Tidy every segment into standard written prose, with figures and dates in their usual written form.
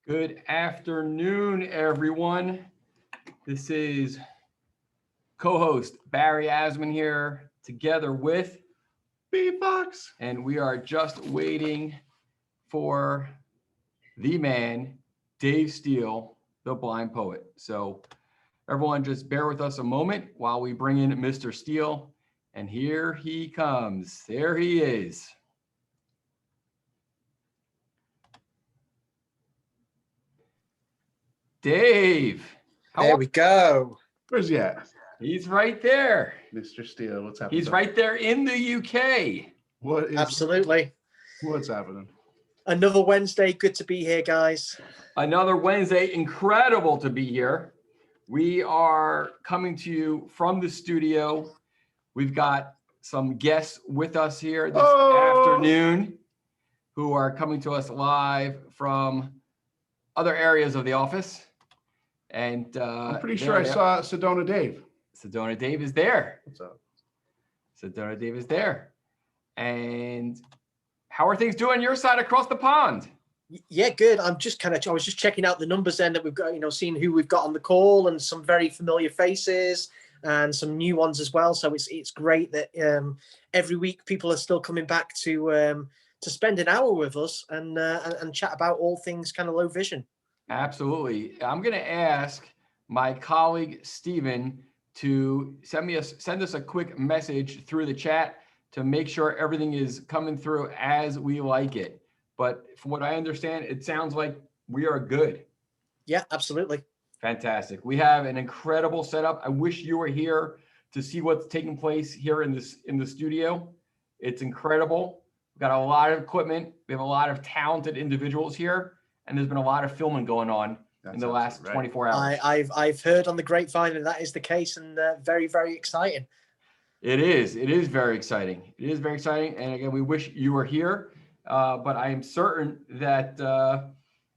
Good afternoon, everyone. This is co-host Barry Asman here, together with B-Fox. and we are just waiting for the man, Dave Steele, the blind poet. So everyone just bear with us a moment while we bring in Mr. Steele. And here he comes. There he is. Dave. There we go. Where's he at? He's right there. Mr. Steele, what's happening? He's right there in the UK. Absolutely. What's happening? Another Wednesday. Good to be here, guys. Another Wednesday. Incredible to be here. We are coming to you from the studio. We've got some guests with us here this afternoon who are coming to us live from other areas of the office. And I'm pretty sure I saw Sedona Dave. Sedona Dave is there. What's up? Sedona Dave is there. And how are things doing on your side across the pond? Yeah, good. I was just checking out the numbers then that we've got, seeing who we've got on the call and some very familiar faces and some new ones as well. So it's great that every week people are still coming back to spend an hour with us and chat about all things kind of low vision. Absolutely. I'm going to ask my colleague Steven to send us a quick message through the chat to make sure everything is coming through as we like it. But from what I understand, it sounds like we are good. Yeah, absolutely. Fantastic. We have an incredible setup. I wish you were here to see what's taking place here in the studio. It's incredible. We've got a lot of equipment. We have a lot of talented individuals here, and there's been a lot of filming going on in the last 24 hours. I've heard on the grapevine that is the case, and very, very exciting. It is. It is very exciting. It is very exciting. And again, we wish you were here. But I am certain that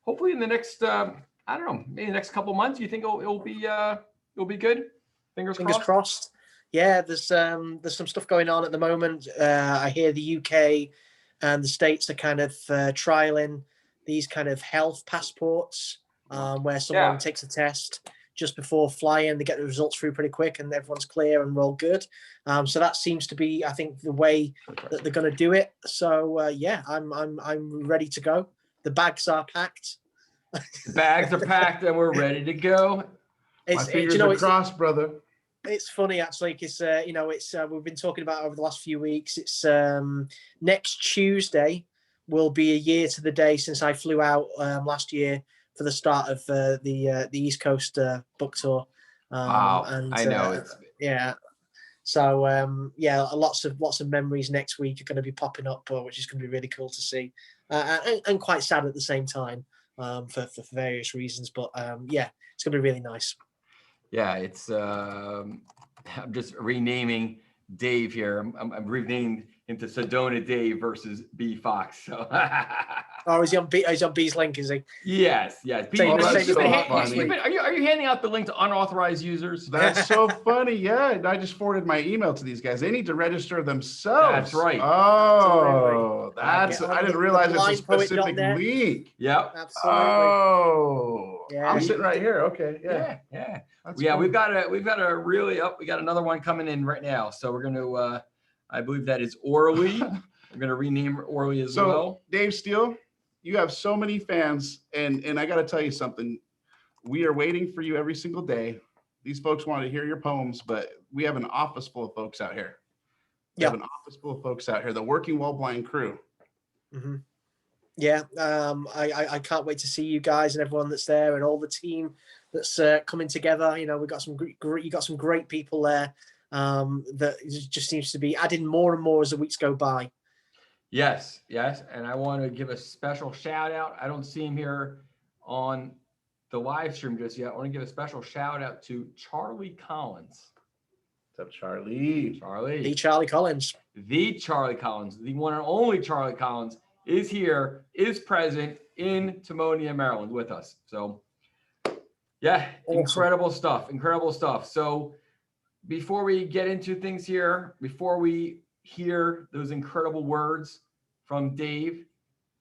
hopefully in the next, maybe the next couple months, you think it'll be good. Fingers crossed. Yeah, there's some stuff going on at the moment. I hear the UK and the States are kind of trialing these kind of health passports where someone takes a test just before flying. They get the results through pretty quick and everyone's clear and we're all good. So that seems to be, I think, the way that they're going to do it. So I'm ready to go. The bags are packed. The bags are packed and we're ready to go. My fingers are crossed, brother. It's funny actually, because we've been talking about it over the last few weeks. It's next Tuesday will be a year to the day since I flew out last year for the start of the East Coast book tour. Wow, and I know. So lots of memories next week are going to be popping up, which is going to be really cool to see, and quite sad at the same time for various reasons. But it's going to be really nice. Yeah, it's. I'm just renaming Dave here. I'm renamed into Sedona Dave versus B Fox. So. Oh, is he on B's link? Is he? Yes. Are you handing out the link to unauthorized users? That's so funny. Yeah, I just forwarded my email to these guys. They need to register themselves. That's right. Oh, I didn't realize it's a specific link. Yep. Absolutely. Oh, yeah. I'm sitting right here. Okay. Yeah. Cool. We've got another one coming in right now. So we're going to. I believe that is Orly. We're going to rename Orly as well. Dave Steele, you have so many fans, and I got to tell you something. We are waiting for you every single day. These folks want to hear your poems, but we have an office full of folks out here. The Working Well Blind crew. Mm-hmm. Yeah, I can't wait to see you guys and everyone that's there and all the team that's coming together. We've got some great people there. That just seems to be adding more and more as the weeks go by. Yes. And I want to give a special shout out. I don't see him here on the live stream just yet. I want to give a special shout out to Charlie Collins. What's up, Charlie? The Charlie Collins. The Charlie Collins, the one and only Charlie Collins, is here, is present in Timonium, Maryland with us. So, yeah, awesome. Incredible stuff. So, before we get into things here, before we hear those incredible words from Dave,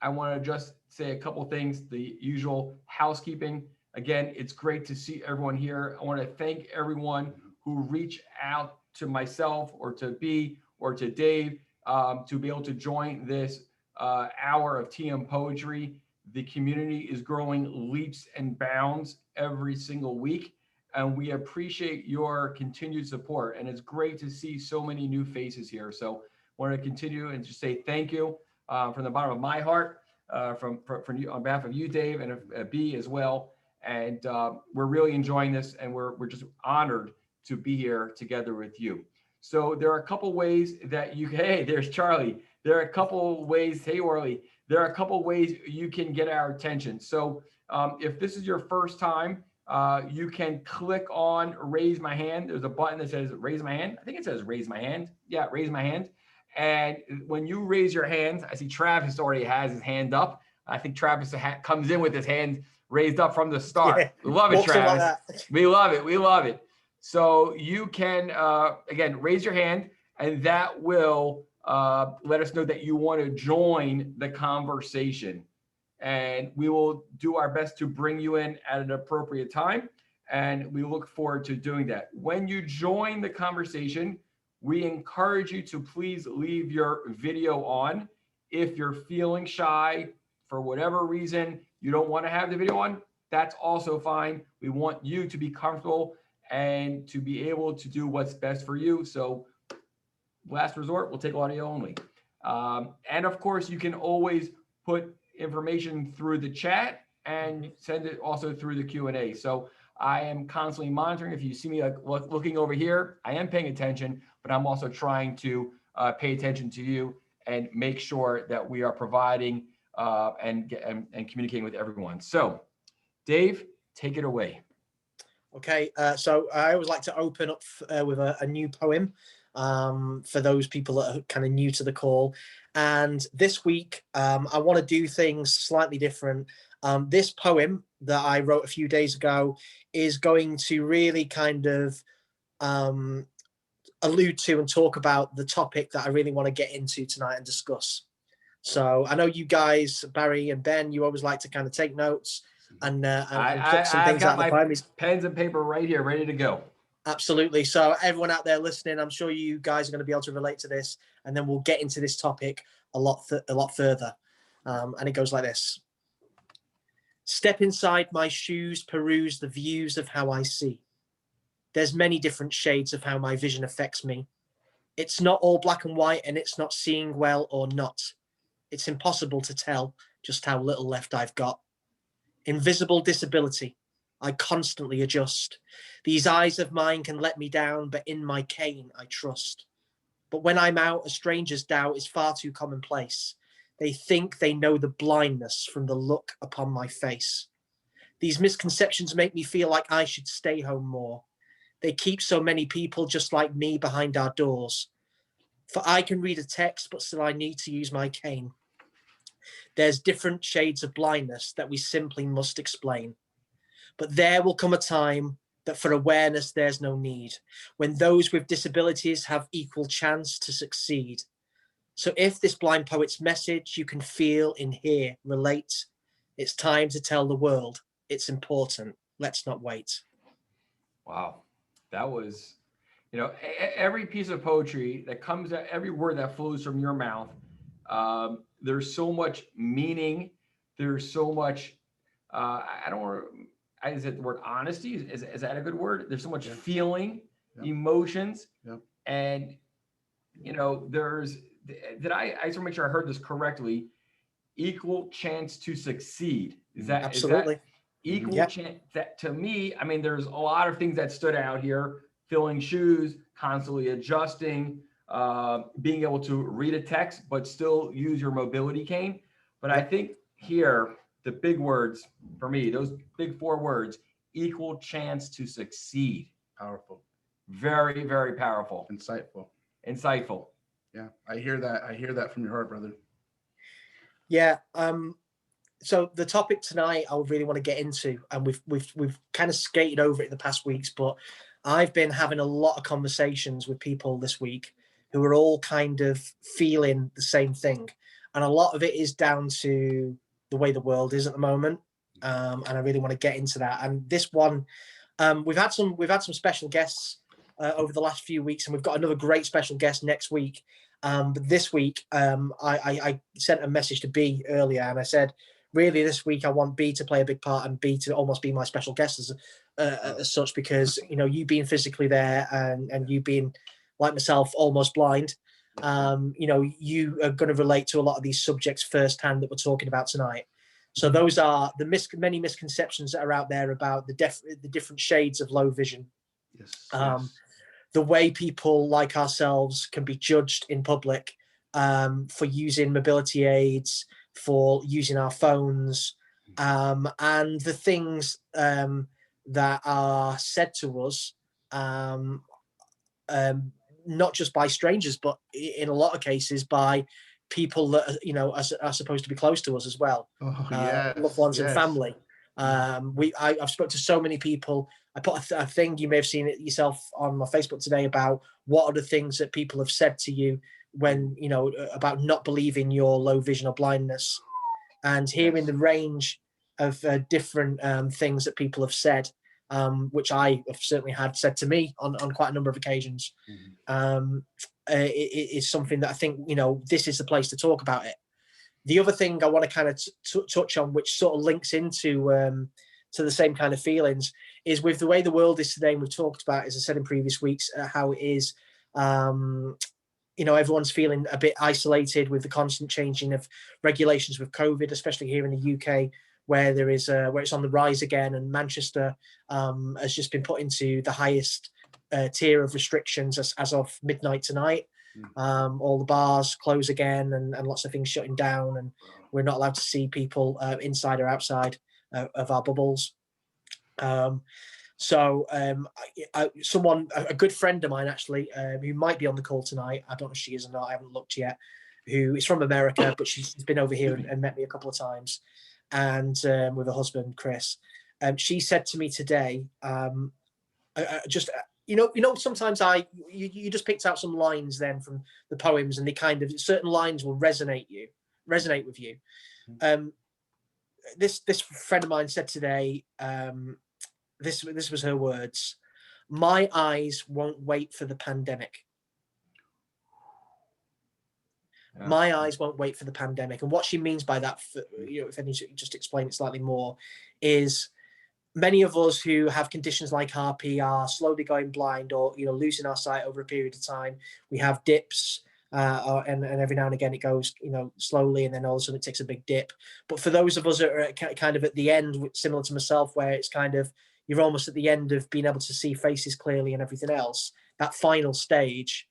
I want to just say a couple things, the usual housekeeping. Again, it's great to see everyone here. I want to thank everyone who reached out to myself or to B or to Dave to be able to join this hour of TM Poetry. The community is growing leaps and bounds every single week, and we appreciate your continued support. And it's great to see so many new faces here. So I want to continue and just say thank you from the bottom of my heart, from you, on behalf of you, Dave, and B as well. And we're really enjoying this, and we're just honored to be here together with you. So there are a couple ways that you can, hey, there's Charlie. There are a couple ways, hey, Orly, there are a couple ways you can get our attention. So if this is your first time, you can click on raise my hand. There's a button that says raise my hand. I think it says raise my hand. Yeah, raise my hand. And when you raise your hand, I see Travis already has his hand up. I think Travis comes in with his hand raised up from the start. Yeah. We love it, Travis. Like we love it. We love it. So you can, again, raise your hand, and that will let us know that you want to join the conversation. And we will do our best to bring you in at an appropriate time. And we look forward to doing that. When you join the conversation, we encourage you to please leave your video on. If you're feeling shy for whatever reason, you don't want to have the video on, that's also fine. We want you to be comfortable and to be able to do what's best for you. So last resort, we'll take audio only. And of course, you can always put information through the chat and send it also through the Q&A. So I am constantly monitoring. If you see me looking over here, I am paying attention, but I'm also trying to pay attention to you and make sure that we are providing and communicating with everyone. So Dave, take it away. Okay, so I always like to open up with a new poem for those people that are kind of new to the call. And this week, I want to do things slightly different. This poem that I wrote a few days ago is going to really kind of allude to and talk about the topic that I really want to get into tonight and discuss. So I know you guys, Barry and Ben, you always like to kind of take notes and put some things out of the poem. Pens and paper right here, ready to go. Absolutely. So everyone out there listening, I'm sure you guys are going to be able to relate to this, and then we'll get into this topic a lot further. And it goes like this. Step inside my shoes, peruse the views of how I see. There's many different shades of how my vision affects me. It's not all black and white, and it's not seeing well or not. It's impossible to tell just how little left I've got. Invisible disability. I constantly adjust. These eyes of mine can let me down, but in my cane I trust. But when I'm out, a stranger's doubt is far too commonplace. They think they know the blindness from the look upon my face. These misconceptions make me feel like I should stay home more. They keep so many people just like me behind our doors. For I can read a text, but still I need to use my cane. There's different shades of blindness that we simply must explain. But there will come a time that for awareness there's no need, when those with disabilities have equal chance to succeed. So if this blind poet's message you can feel in here, relate, it's time to tell the world it's important. Let's not wait. Wow. That was, you know, every piece of poetry that comes out, every word that flows from your mouth, there's so much meaning. There's so much, I don't want to, is it the word honesty? Is that a good word? There's so much feeling, emotions, and, you know, there's, I just want to make sure I heard this correctly. Equal chance to succeed. Is that absolutely is that equal chance? That to me, I mean, there's a lot of things that stood out here: filling shoes, constantly adjusting, being able to read a text but still use your mobility cane. But I think here, the big words for me, those big 4 words: equal chance to succeed. Powerful. Very, very powerful. Insightful. Yeah, I hear that. I hear that from your heart, brother. Yeah. So the topic tonight I really want to get into, and we've kind of skated over it in the past weeks, but I've been having a lot of conversations with people this week who are all kind of feeling the same thing. And a lot of it is down to the way the world is at the moment. And I really want to get into that. And this one, we've had some special guests over the last few weeks, and we've got another great special guest next week. But this week, I sent a message to B earlier, and I said, really, this week I want B to play a big part and B to almost be my special guest as such, because you being physically there and you being like myself almost blind, you are going to relate to a lot of these subjects firsthand that we're talking about tonight. So those are the many misconceptions that are out there about the different shades of low vision. Yes. The way people like ourselves can be judged in public for using mobility aids, for using our phones, and the things that are said to us, not just by strangers, but in a lot of cases by people that are supposed to be close to us as well. Oh, yes, loved ones and yes. family. I've spoke to so many people. I put a thing, you may have seen it yourself on my Facebook today, about what are the things that people have said to you when about not believing your low vision or blindness, and hearing Yes. the range of different things that people have said, which I have certainly had said to me on quite a number of occasions. It is something that I think this is the place to talk about it. The other thing I want to kind of touch on, which sort of links into to the same kind of feelings, is with the way the world is today. And we've talked about, as I said in previous weeks, how it is. Everyone's feeling a bit isolated with the constant changing of regulations with COVID, especially here in the UK, where there is where it's on the rise again, and Manchester has just been put into the highest tier of restrictions as of midnight tonight. All the bars close again, and lots of things shutting down, and we're not allowed to see people inside or outside of our bubbles. A good friend of mine, actually, who might be on the call tonight, I don't know if she is or not, I haven't looked yet, who is from America, but she's been over here and met me a couple of times, and with her husband, Chris. She said to me today, sometimes you just picked out some lines then from the poems, and they kind of, certain lines will resonate with you. This friend of mine said today, this was her words: "My eyes won't wait for the pandemic." Yeah. My eyes won't wait for the pandemic. And what she means by that, if I need to just explain it slightly more, is many of us who have conditions like RP are slowly going blind, or losing our sight over a period of time. We have dips, and every now and again it goes slowly, and then all of a sudden it takes a big dip. But for those of us that are kind of at the end, similar to myself, where it's kind of, you're almost at the end of being able to see faces clearly and everything else, that final stage,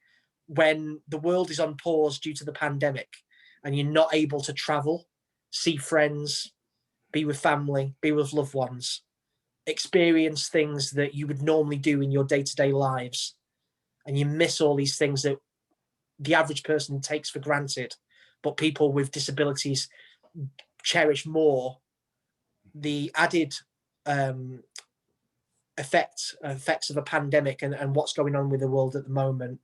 when the world is on pause due to the pandemic and you're not able to travel, see friends, be with family, be with loved ones, experience things that you would normally do in your day-to-day lives, and you miss all these things that the average person takes for granted, but people with disabilities cherish more. The added effects of a pandemic and what's going on with the world at the moment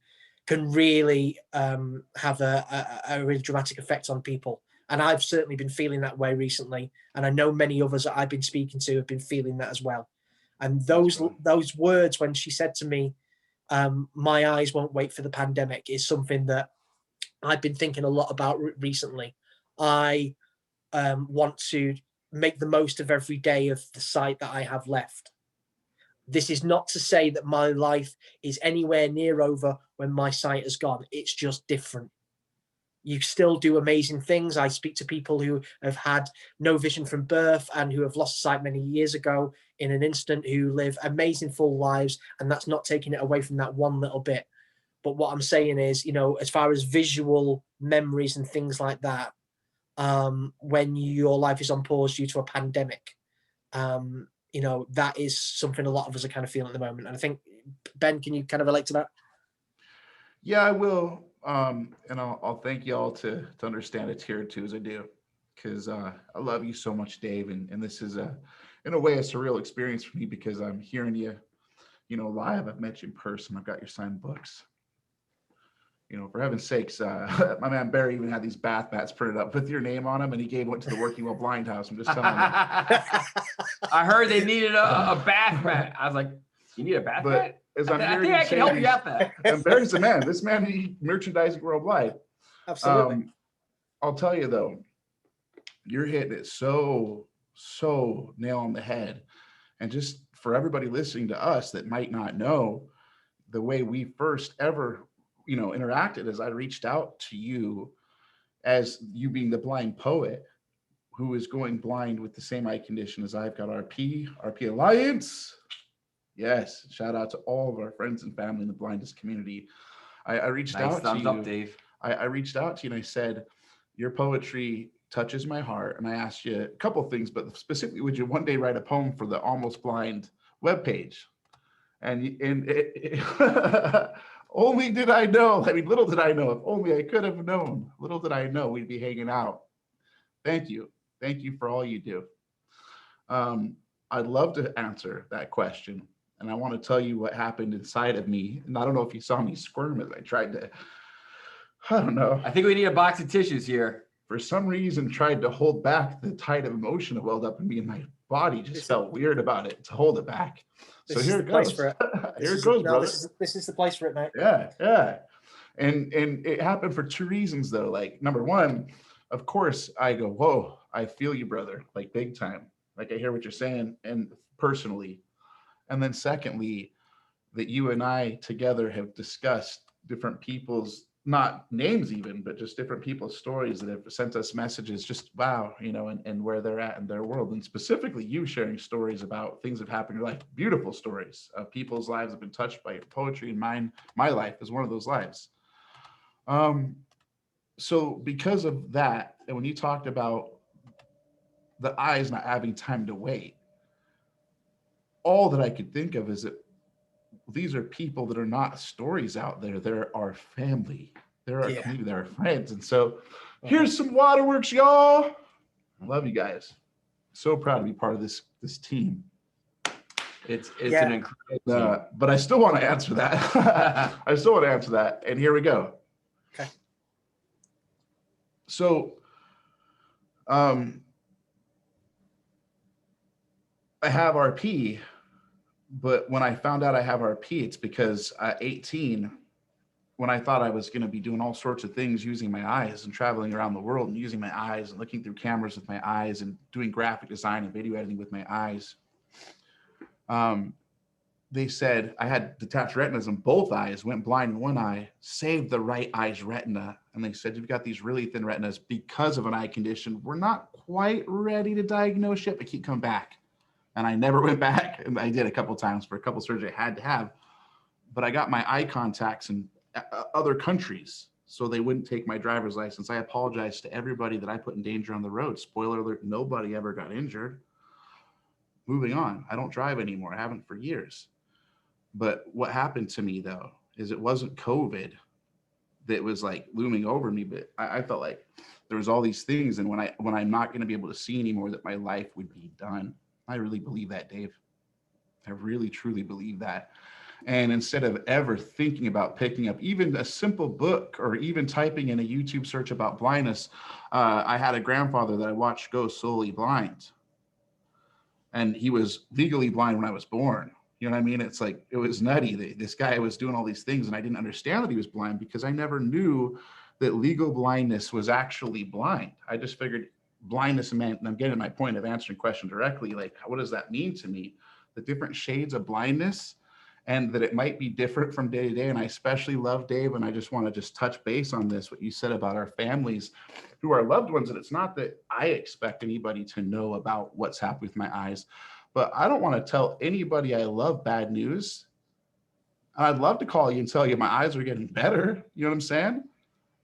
can really have a really dramatic effect on people. And I've certainly been feeling that way recently. And I know many others that I've been speaking to have been feeling that as well. And those words, when she said to me, "My eyes won't wait for the pandemic," is something that I've been thinking a lot about recently. I want to make the most of every day of the sight that I have left. This is not to say that my life is anywhere near over when my sight is gone. It's just different. You still do amazing things. I speak to people who have had no vision from birth and who have lost sight many years ago in an instant, who live amazing full lives, and that's not taking it away from that one little bit. But what I'm saying is, as far as visual memories and things like that, when your life is on pause due to a pandemic, that is something a lot of us are kind of feeling at the moment. And I think, Ben, can you kind of relate to that? Yeah, I will. And I'll thank y'all to understand it here too, as I do, because I love you so much, Dave. And this is in a way, a surreal experience for me, because I'm hearing you, live. I've met you in person. I've got your signed books. you know, for heaven's sakes, my man Barry even had these bath mats printed up with your name on them, and he gave one to the Working Well Blind House. I'm just telling you. I heard they needed a bath mat. I was like, you need a bath mat? As I I'm think hearing I you can say help you these- out there. And Barry's the man. This man, he merchandising worldwide. Absolutely. I'll tell you though, you're hitting it so nail on the head. And just for everybody listening to us that might not know, the way we first ever, you know, interacted is I reached out to you as you being the blind poet who is going blind with the same eye condition as I've got. RP Alliance. Yes, shout out to all of our friends and family in the blindness community. I reached Nice out to thumbs you. up, Dave. I reached out to you and I said, your poetry touches my heart. And I asked you a couple things, but specifically, would you one day write a poem for the Almost Blind webpage? And only did I know, I mean, little did I know, if only I could have known, little did I know we'd be hanging out. Thank you. Thank you for all you do. I'd love to answer that question. And I want to tell you what happened inside of me. And I don't know if you saw me squirm as I tried to, I don't know. I think we need a box of tissues here. For some reason, tried to hold back the tide of emotion that welled up in me, and my body just felt weird about it to hold it back. So here it goes. Here it goes, brother. This is the place for it, mate. Yeah. And it happened for two reasons, though. Like, number one, of course, I go, whoa, I feel you, brother, like big time. Like, I hear what you're saying, and personally. And then secondly, that you and I together have discussed different people's, not names even, but just different people's stories that have sent us messages, just wow, you know, and where they're at in their world. And specifically you sharing stories about things that have happened in your life, beautiful stories of people's lives have been touched by your poetry, and my life is one of those lives. So because of that, and when you talked about the eyes not having time to wait, all that I could think of is that these are people that are not stories out there. There are family. There are community. There are friends. And so here's some waterworks, y'all. I love you guys. So proud to be part of this team. It's an incredible team. But I still want to answer that. I still want to answer that. And here we go. Okay. So I have RP. But when I found out I have RP, it's because at 18, when I thought I was going to be doing all sorts of things using my eyes and traveling around the world and using my eyes and looking through cameras with my eyes and doing graphic design and video editing with my eyes, they said I had detached retinas in both eyes, went blind in one eye, saved the right eye's retina. And they said, you've got these really thin retinas because of an eye condition. We're not quite ready to diagnose yet, but keep coming back. And I never went back. And I did a couple of times for a couple of surgeries I had to have. But I got my eye contacts in other countries, so they wouldn't take my driver's license. I apologize to everybody that I put in danger on the road. Spoiler alert, nobody ever got injured. Moving on. I don't drive anymore. I haven't for years. But what happened to me, though, is it wasn't COVID that was like looming over me, but I felt like there was all these things. And when I'm not going to be able to see anymore, that my life would be done. I really believe that, Dave. I really, truly believe that. And instead of ever thinking about picking up even a simple book or even typing in a YouTube search about blindness, I had a grandfather that I watched go solely blind. And he was legally blind when I was born. You know what I mean? It's like, it was nutty. This guy was doing all these things, and I didn't understand that he was blind because I never knew that legal blindness was actually blind. I just figured blindness meant, and I'm getting to my point of answering question directly, like, what does that mean to me? The different shades of blindness, and that it might be different from day to day. And I especially love, Dave, and I just want to just touch base on this, what you said about our families who are loved ones. And it's not that I expect anybody to know about what's happened with my eyes, but I don't want to tell anybody I love bad news. And I'd love to call you and tell you my eyes are getting better. You know what I'm saying?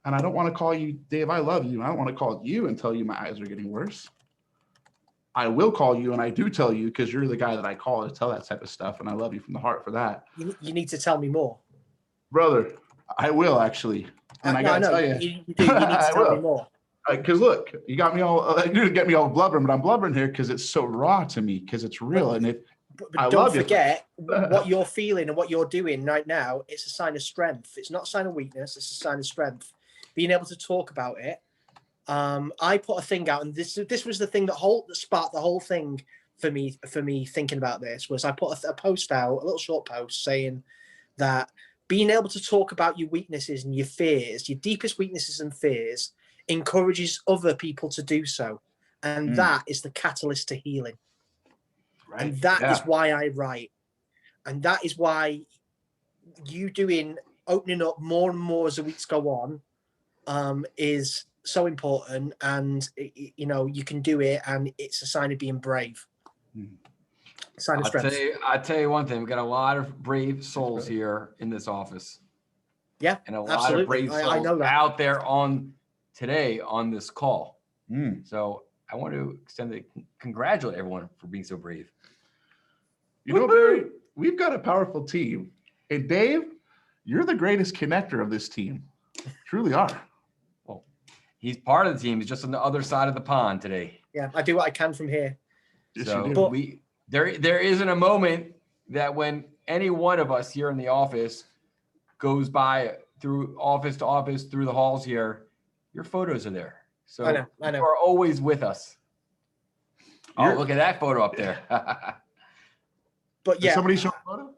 And I don't want to call you, Dave, I love you. I don't want to call you and tell you my eyes are getting worse. I will call you, and I do tell you because you're the guy that I call to tell that type of stuff, and I love you from the heart for that. You need to tell me more. Brother, I will actually. And I got to tell you. You do. You need to tell me more. Because look, you got me all, you didn't get me all blubbering, but I'm blubbering here because it's so raw to me, because it's real. And but don't forget what you're feeling and what you're doing right now. It's a sign of strength. It's not a sign of weakness. It's a sign of strength. Being able to talk about it. I put a thing out, and this was the thing that sparked the whole thing for me thinking about this. Was I put a post out, a little short post saying that being able to talk about your weaknesses and your fears, your deepest weaknesses and fears, encourages other people to do so, and that is the catalyst to healing. Right. And that is why I write, and that is why you opening up more and more as the weeks go on is so important. And you know, you can do it, and it's a sign of being brave. Sign of strength. I'll tell you one thing. We've got a lot of brave souls here in this office. Yeah, and a lot of brave souls I know that. out there today on this call. So I want to congratulate everyone for being so brave. You know, Barry, we've got a powerful team. And Dave, you're the greatest connector of this team. Truly are. Well, he's part of the team. He's just on the other side of the pond today. Yeah, I do what I can from here. So there isn't a moment that when any one of us here in the office goes by through office to office, through the halls here, your photos are there. So I know. You are always with us. Oh, look at that photo up there. But yeah, did somebody show a photo?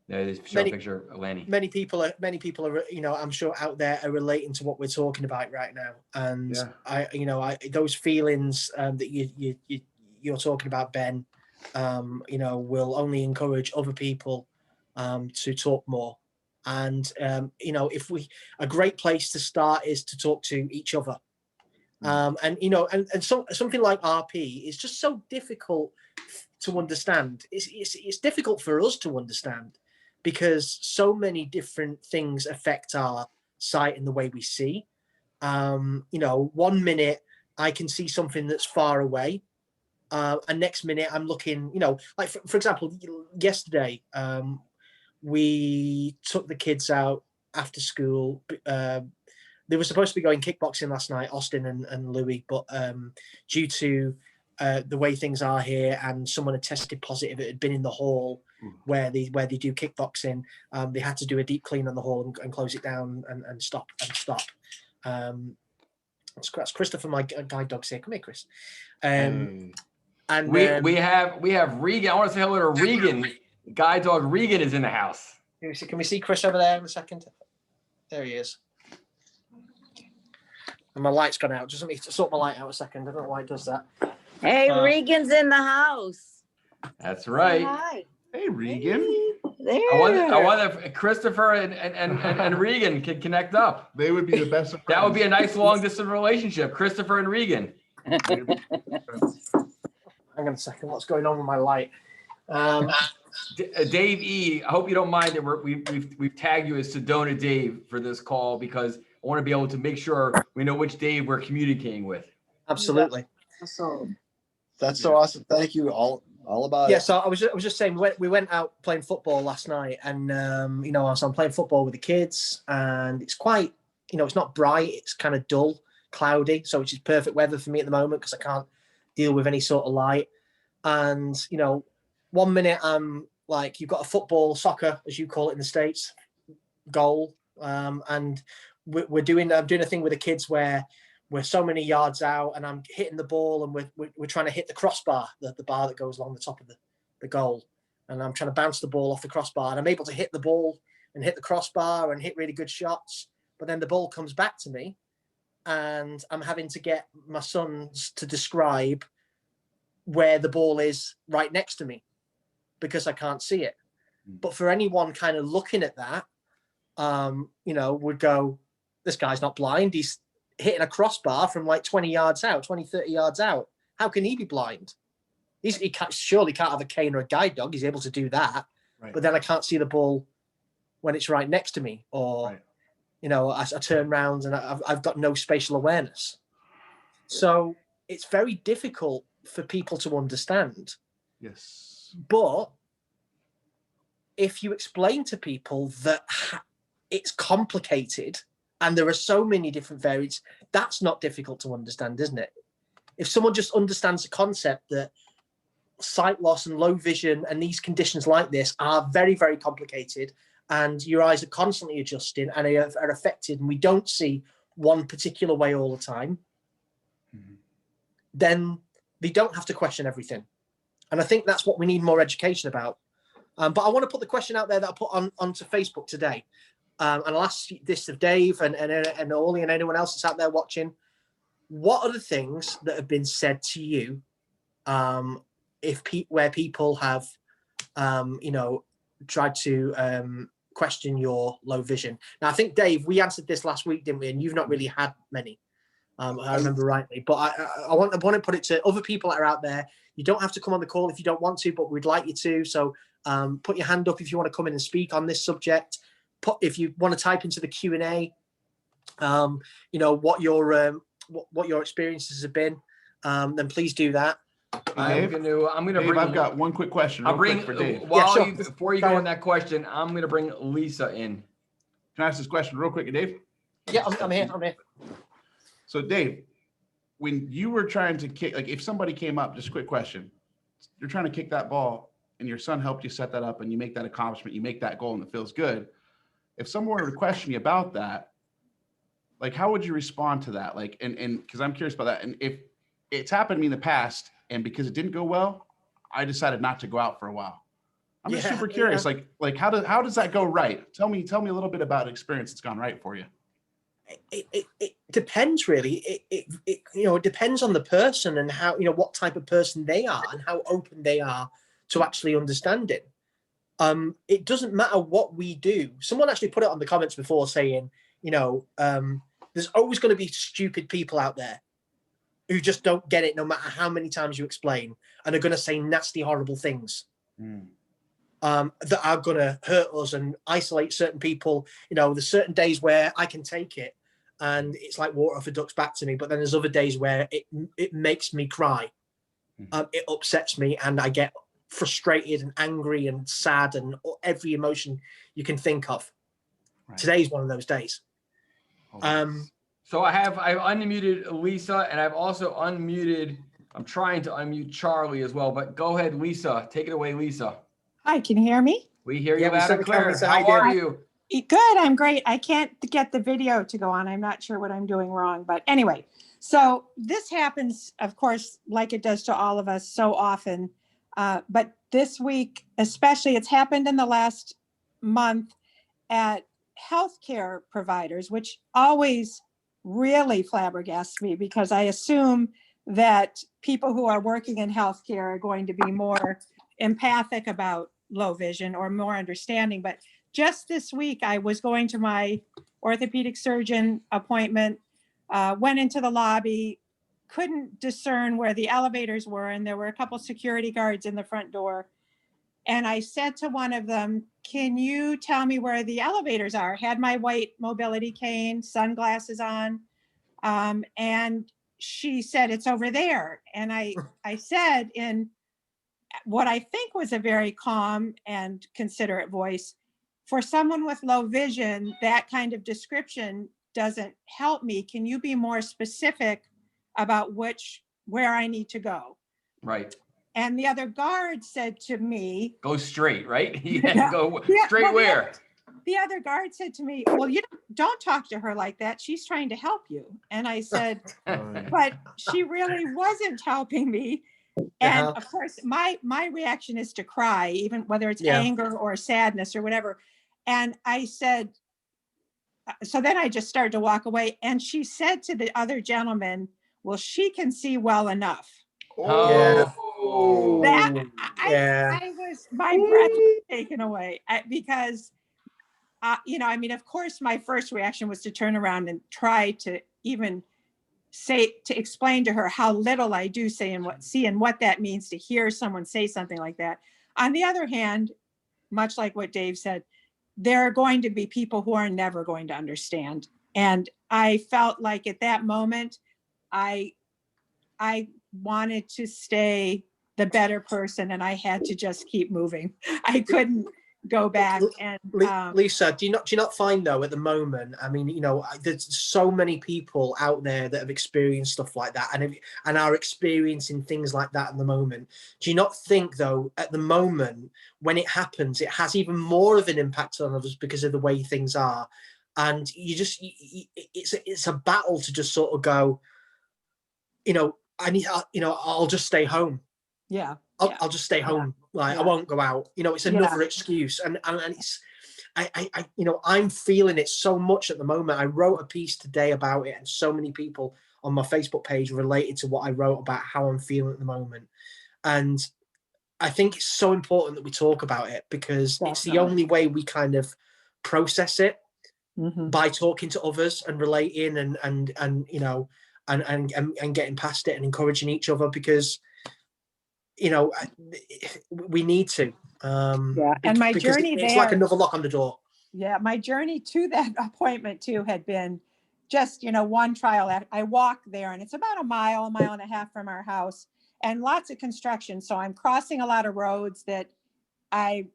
There's a picture of Lanny. Many people are, you know, I'm sure out there are relating to what we're talking about right now. And those feelings that you're talking about, Ben, you know, will only encourage other people to talk more. And you know, a great place to start is to talk to each other. And you know, and something like RP is just so difficult to understand. It's difficult for us to understand because so many different things affect our sight and the way we see. You know, 1 minute I can see something that's far away, and next minute I'm looking. You know, like for example, yesterday we took the kids out after school. They were supposed to be going kickboxing last night, Austin and Louis, but due to the way things are here, and someone had tested positive, it had been in the hall where they do kickboxing. They had to do a deep clean on the hall and close it down and stop. That's Christopher, my guide dog's here. Come here, Chris. And we have Regan. I want to say hello to Regan. Guide dog Regan is in the house. Can we see Chris over there in a second? There he is. And my light's gone out. Just let me sort my light out a second. I don't know why it does that. Hey, Regan's in the house. That's right. Hi. Hey, Regan. There. I wonder if Christopher and Regan can connect up. They would be the best of friends. That would be a nice long distance relationship. Christopher and Regan. Hang on a second. What's going on with my light? Dave E, I hope you don't mind that we've tagged you as Sedona Dave for this call, because I want to be able to make sure we know which Dave we're communicating with. Absolutely. That's so awesome. Thank you all about it. Yeah, so I was just saying we went out playing football last night, and you know, so I'm playing football with the kids, and it's quite, you know, it's not bright, it's kind of dull, cloudy, so which is perfect weather for me at the moment because I can't deal with any sort of light. And you know, 1 minute I'm like, you've got a football, soccer as you call it in the States, goal, and I'm doing a thing with the kids where we're so many yards out and I'm hitting the ball, and we're trying to hit the crossbar, the bar that goes along the top of the goal. And I'm trying to bounce the ball off the crossbar, and I'm able to hit the ball and hit the crossbar and hit really good shots. But then the ball comes back to me, and I'm having to get my sons to describe where the ball is right next to me because I can't see it. But for anyone kind of looking at that, you know, would go, this guy's not blind. He's hitting a crossbar from like 20 yards out, 20, 30 yards out. How can he be blind? He surely can't have a cane or a guide dog. He's able to do that. Right. But then I can't see the ball when it's right next to me, or, you know, I turn around and I've got no spatial awareness. So it's very difficult for people to understand. Yes. But if you explain to people that it's complicated and there are so many different variants, that's not difficult to understand, isn't it? If someone just understands the concept that sight loss and low vision and these conditions like this are very, very complicated, and your eyes are constantly adjusting and are affected, and we don't see one particular way all the time, then they don't have to question everything. And I think that's what we need more education about. But I want to put the question out there that I put onto Facebook today. And I'll ask this of Dave and Ollie and anyone else that's out there watching. What are the things that have been said to you where people have, tried to question your low vision? Now, I think, Dave, we answered this last week, didn't we? And you've not really had many, I remember rightly. But I want to put it to other people that are out there. You don't have to come on the call if you don't want to, but we'd like you to. So put your hand up if you want to come in and speak on this subject. If you want to type into the Q&A, what your experiences have been, then please do that. I'm gonna bring. I've got one quick question. I'll bring for Dave. Before you go on that question, I'm gonna bring Lisa in. Can I ask this question real quick, Dave? Yeah, I'm here. So, Dave, when you were trying to kick, like if somebody came up, just a quick question, you're trying to kick that ball and your son helped you set that up and you make that accomplishment, you make that goal and it feels good. If someone were to question you about that, like how would you respond to that? Like, and because I'm curious about that. And if it's happened to me in the past and because it didn't go well, I decided not to go out for a while. I'm just super curious. Yeah. Like how does that go right? Tell me a little bit about an experience that's gone right for you. It depends really. It depends on the person and how, what type of person they are and how open they are to actually understanding. It doesn't matter what we do. Someone actually put it on the comments before saying, there's always going to be stupid people out there who just don't get it no matter how many times you explain, and are going to say nasty, horrible things that are going to hurt us and isolate certain people. There's certain days where I can take it and it's like water off a duck's back to me, but then there's other days where it makes me cry. It upsets me and I get frustrated and angry and sad and every emotion you can think of. Right. Today's one of those days. So I've unmuted Lisa, and I've also unmuted, I'm trying to unmute Charlie as well, but go ahead, Lisa. Take it away, Lisa. Hi, can you hear me? We hear you loud and clear. How are you? Good, I'm great. I can't get the video to go on. I'm not sure what I'm doing wrong, but anyway. So this happens, of course, like it does to all of us so often. But this week, especially, it's happened in the last month at healthcare providers, which always really flabbergasts me because I assume that people who are working in healthcare are going to be more empathic about low vision or more understanding. But just this week, I was going to my orthopedic surgeon appointment, went into the lobby, couldn't discern where the elevators were, and there were a couple security guards in the front door. And I said to one of them, can you tell me where the elevators are? Had my white mobility cane, sunglasses on. And she said, it's over there. And I said in what I think was a very calm and considerate voice, for someone with low vision, that kind of description doesn't help me. Can you be more specific about where I need to go? Right. And the other guard said to me, go straight, right? Go straight where? The other guard said to me, well, you don't talk to her like that. She's trying to help you. And I said, but she really wasn't helping me. And of course, my reaction is to cry, even whether it's anger or sadness or whatever. And I said, so then I just started to walk away. And she said to the other gentleman, well, she can see well enough. Oh, I was, my breath was taken away because, of course, my first reaction was to turn around and try to even explain to her how little I do see and what that means to hear someone say something like that. On the other hand, much like what Dave said, there are going to be people who are never going to understand. And I felt like at that moment, I wanted to stay the better person and I had to just keep moving. I couldn't go back and Lisa, do you not find though at the moment? I mean, there's so many people out there that have experienced stuff like that and are experiencing things like that at the moment. Do you not think though, at the moment when it happens, it has even more of an impact on others because of the way things are, and it's a battle to just sort of go, I'll just stay home. Yeah. I'll just stay home. Like I won't go out. It's another excuse. And it's, I'm feeling it so much at the moment. I wrote a piece today about it, and so many people on my Facebook page related to what I wrote about how I'm feeling at the moment. And I think it's so important that we talk about it, because it's the only way we kind of process it, by talking to others and relating and getting past it and encouraging each other, because we need to. And my journey it's like another lock on the door. Yeah, my journey to that appointment too had been just, one trial. I walk there, and it's about a mile and a half from our house, and lots of construction. So I'm crossing a lot of roads that I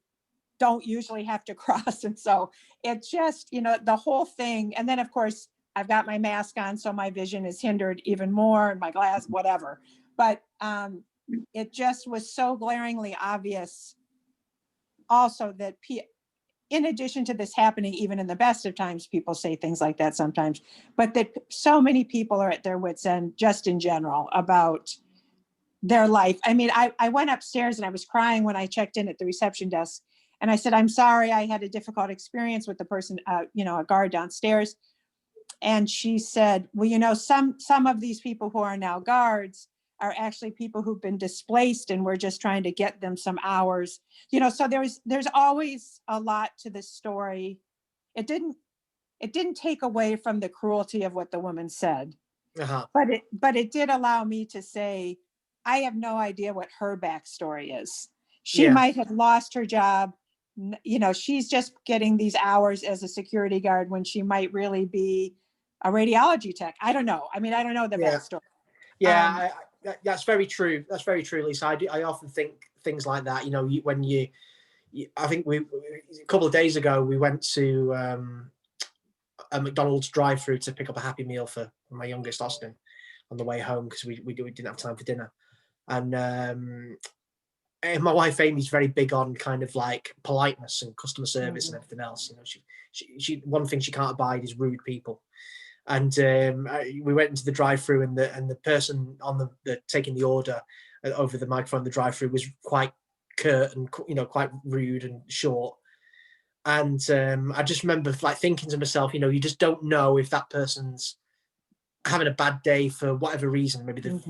don't usually have to cross. And so it's just, the whole thing. And then of course I've got my mask on, so my vision is hindered even more, and my glass, whatever. But it just was so glaringly obvious also that in addition to this happening, even in the best of times, people say things like that sometimes, but that so many people are at their wits' end just in general about their life. I mean, I went upstairs and I was crying when I checked in at the reception desk, and I said, I'm sorry, I had a difficult experience with the person, a guard downstairs. And she said, well, some of these people who are now guards are actually people who've been displaced, and we're just trying to get them some hours, so there's always a lot to this story. It didn't take away from the cruelty of what the woman said, but it did allow me to say, I have no idea what her backstory is. She might have lost her job. She's just getting these hours as a security guard when she might really be a radiology tech. I don't know. I mean, I don't know the backstory. Yeah, that's very true. That's very true, Lisa. I often think things like that. I think a couple of days ago we went to a McDonald's drive-through to pick up a Happy Meal for my youngest Austin on the way home, because we didn't have time for dinner. And my wife Amy's very big on kind of like politeness and customer service and everything else. She one thing she can't abide is rude people. And we went into the drive-through, and the person on the taking the order over the microphone, the drive-through, was quite curt and quite rude and short. And I just remember like thinking to myself, you just don't know if that person's having a bad day for whatever reason. Maybe they've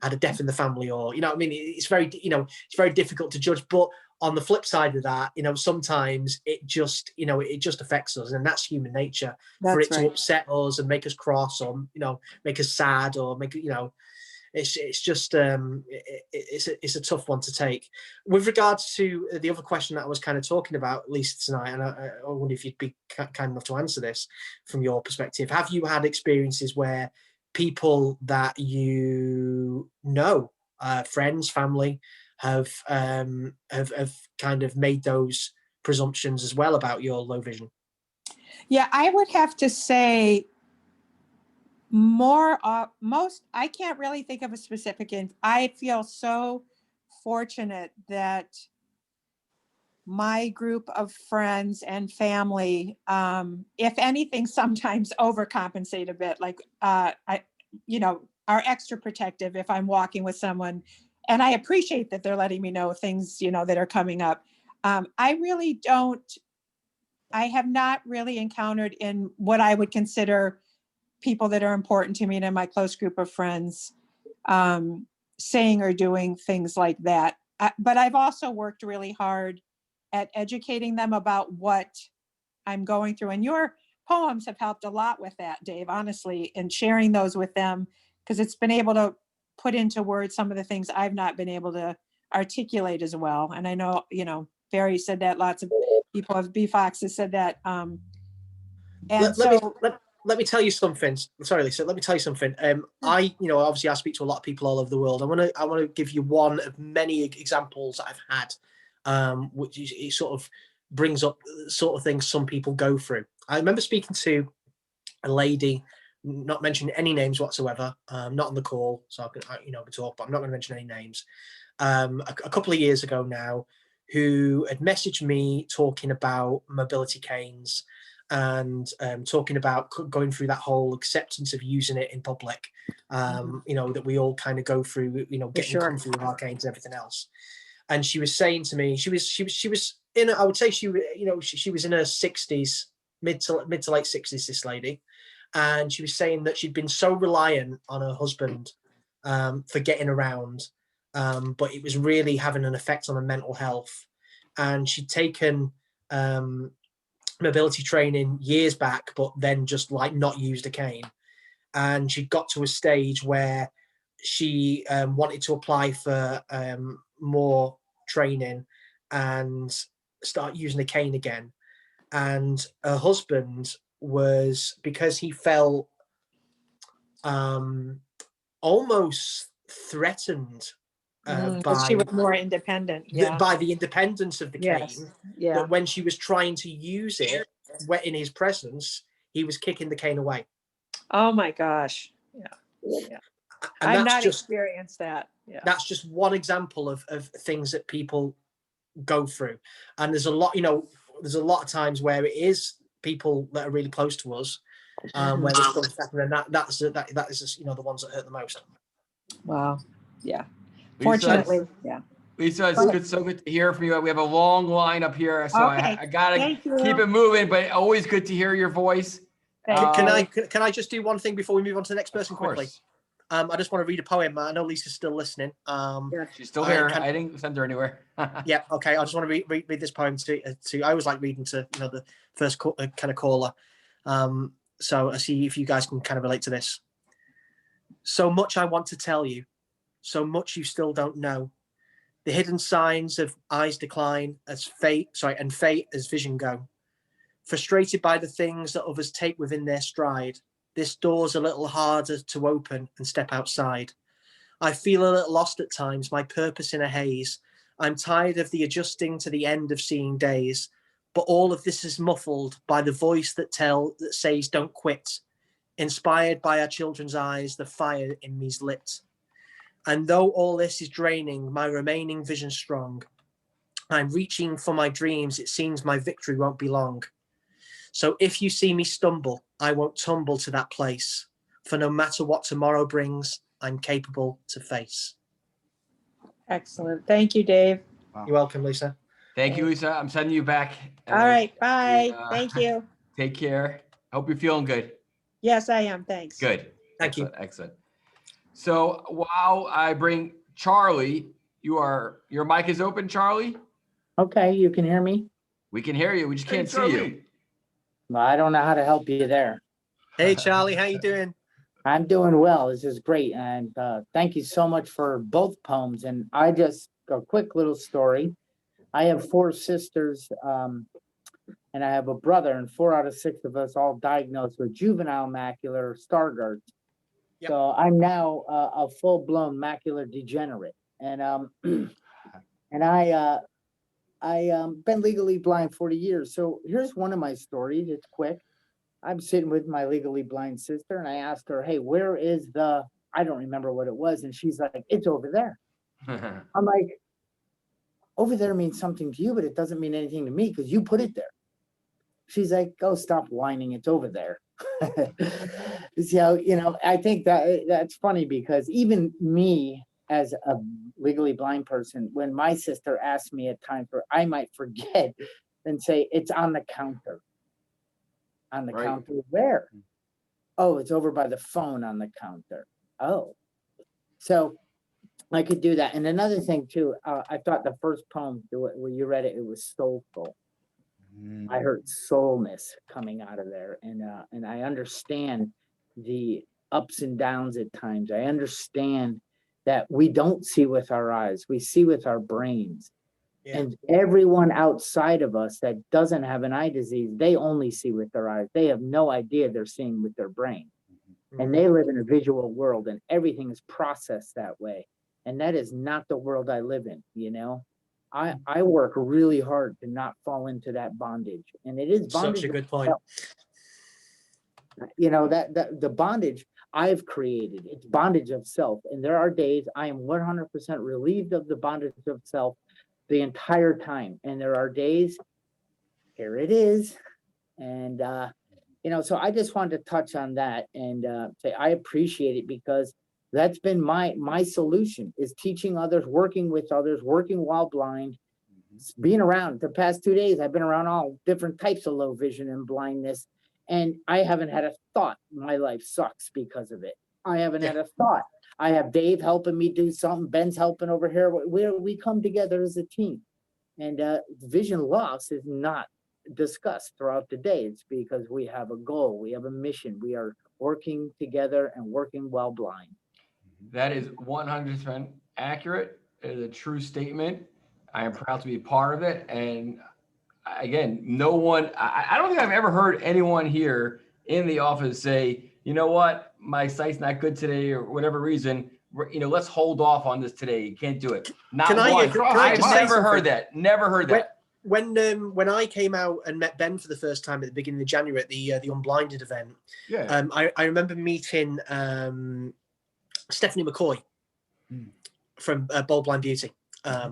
had a death in the family, or it's very it's very difficult to judge. But on the flip side of that, sometimes it just affects us, and that's human nature. For it to upset us and make us cross, or make us sad, or make it's just it's a tough one to take. With regards to the other question that I was kind of talking about, Lisa, tonight, and I wonder if you'd be kind enough to answer this from your perspective. Have you had experiences where people that friends, family, have kind of made those presumptions as well about your low vision? Yeah, I would have to say most. I can't really think of a specific. I feel so fortunate that my group of friends and family, if anything, sometimes overcompensate a bit. Like, are extra protective if I'm walking with someone, and I appreciate that they're letting me know things, that are coming up. I have not really encountered in what I would consider people that are important to me and in my close group of friends, saying or doing things like that. But I've also worked really hard at educating them about what I'm going through. And your poems have helped a lot with that, Dave, honestly, and sharing those with them, because it's been able to put into words some of the things I've not been able to articulate as well. And I know, Barry said that, lots of people have, B Fox has said that. Let me tell you something. Sorry, Lisa. Let me tell you something. Obviously I speak to a lot of people all over the world. I want to give you one of many examples that I've had, which is sort of brings up the sort of things some people go through. I remember speaking to a lady, not mentioning any names whatsoever, not on the call, so I can talk, but I'm not going to mention any names. A couple of years ago now, who had messaged me talking about mobility canes and talking about going through that whole acceptance of using it in public. That we all kind of go through, getting comfy with our canes and everything else. And she was saying to me, she was in, I would say she was in her 60s, mid to late 60s, this lady. And she was saying that she'd been so reliant on her husband for getting around, but it was really having an effect on her mental health. And she'd taken mobility training years back, but then just like not used a cane. And she got to a stage where she wanted to apply for more training and start using a cane again. And her husband was, because he felt almost threatened Because she was more independent. Yeah. by the independence of the cane. Yes. Yeah. That when she was trying to use it in his presence, he was kicking the cane away. Oh my gosh. Yeah. Yeah. And I've not experienced that. Yeah. That's just one example of things that people go through. And there's a lot, there's a lot of times where it is people that are really close to us, where this stuff's happening, and that is just, the ones that hurt the most. Wow. Yeah. Lisa, Fortunately, yeah. Lisa, it's so good to hear from you. We have a long line up here, so Okay. I gotta Thank you. keep it moving, but always good to hear your voice. Can I just do one thing before we move on to the next person Of course. quickly? I just want to read a poem. I know Lisa's still listening. She's still here. I didn't send her anywhere. Yeah. Okay. I just want to read this poem to. I always like reading to the first kind of caller. So I see if you guys can kind of relate to this. So much I want to tell you, so much you still don't know. The hidden signs of eyes decline as fate as vision go. Frustrated by the things that others take within their stride, this door's a little harder to open and step outside. I feel a little lost at times, my purpose in a haze. I'm tired of the adjusting to the end of seeing days, but all of this is muffled by the voice that says don't quit. Inspired by our children's eyes, the fire in me's lit. And though all this is draining, my remaining vision strong. I'm reaching for my dreams, it seems my victory won't be long. So if you see me stumble, I won't tumble to that place. For no matter what tomorrow brings, I'm capable to face. Excellent. Thank you, Dave. Wow. You're welcome, Lisa. Thank you, Lisa. I'm sending you back. All right. Bye. Thank you. Take care. Hope you're feeling good. Yes, I am. Thanks. Good. Thank you. Excellent. So while I bring Charlie, your mic is open, Charlie. Okay, you can hear me? We can hear you. We just can't see you. Well, I don't know how to help you there. Hey, Charlie, how you doing? I'm doing well. This is great. And thank you so much for both poems. And a quick little story. I have 4 sisters and I have a brother, and 4 out of 6 of us all diagnosed with juvenile macular Stargardt. Yep. So I'm now a full-blown macular degenerate. And I've been legally blind 40 years. So here's one of my stories. It's quick. I'm sitting with my legally blind sister and I asked her, hey, where is I don't remember what it was. And she's like, it's over there. I'm like, over there means something to you, but it doesn't mean anything to me because you put it there. She's like, go stop whining. It's over there. So, I think that's funny because even me, as a legally blind person, when my sister asks me at times where I might forget and say, it's on the counter. On the counter where? Oh, it's over by the phone on the counter. Oh. So I could do that. And another thing too, I thought the first poem, when you read it, it was soulful. I heard soulness coming out of there. And I understand the ups and downs at times. I understand that we don't see with our eyes, we see with our brains. Yeah. And everyone outside of us that doesn't have an eye disease, they only see with their eyes. They have no idea they're seeing with their brain. Mm-hmm. And they live in a visual world and everything is processed that way. And that is not the world I live in, I work really hard to not fall into that bondage, and it is bondage. Such a good point. You know, that the bondage I've created, it's bondage of self. And there are days I am 100% relieved of the bondage of self the entire time. And there are days, here it is. And, you know, so I just wanted to touch on that and say I appreciate it, because that's been my solution, is teaching others, working with others, working while blind, being around. The past 2 days, I've been around all different types of low vision and blindness. And I haven't had a thought my life sucks because of it. I haven't had a thought. I have Dave helping me do something. Ben's helping over here. We come together as a team. And vision loss is not discussed throughout the day. It's because we have a goal. We have a mission. We are working together and working while blind. That is 100% accurate. It is a true statement. I am proud to be part of it. And again, no one, I don't think I've ever heard anyone here in the office say, you know what, my sight's not good today or whatever reason, you know, let's hold off on this today. You can't do it. Not Can one. I've just say never heard something? that. Never heard that. When I came out and met Ben for the first time at the beginning of January at the Unblinded event, I remember meeting Stephanie McCoy from Bold Blind Beauty,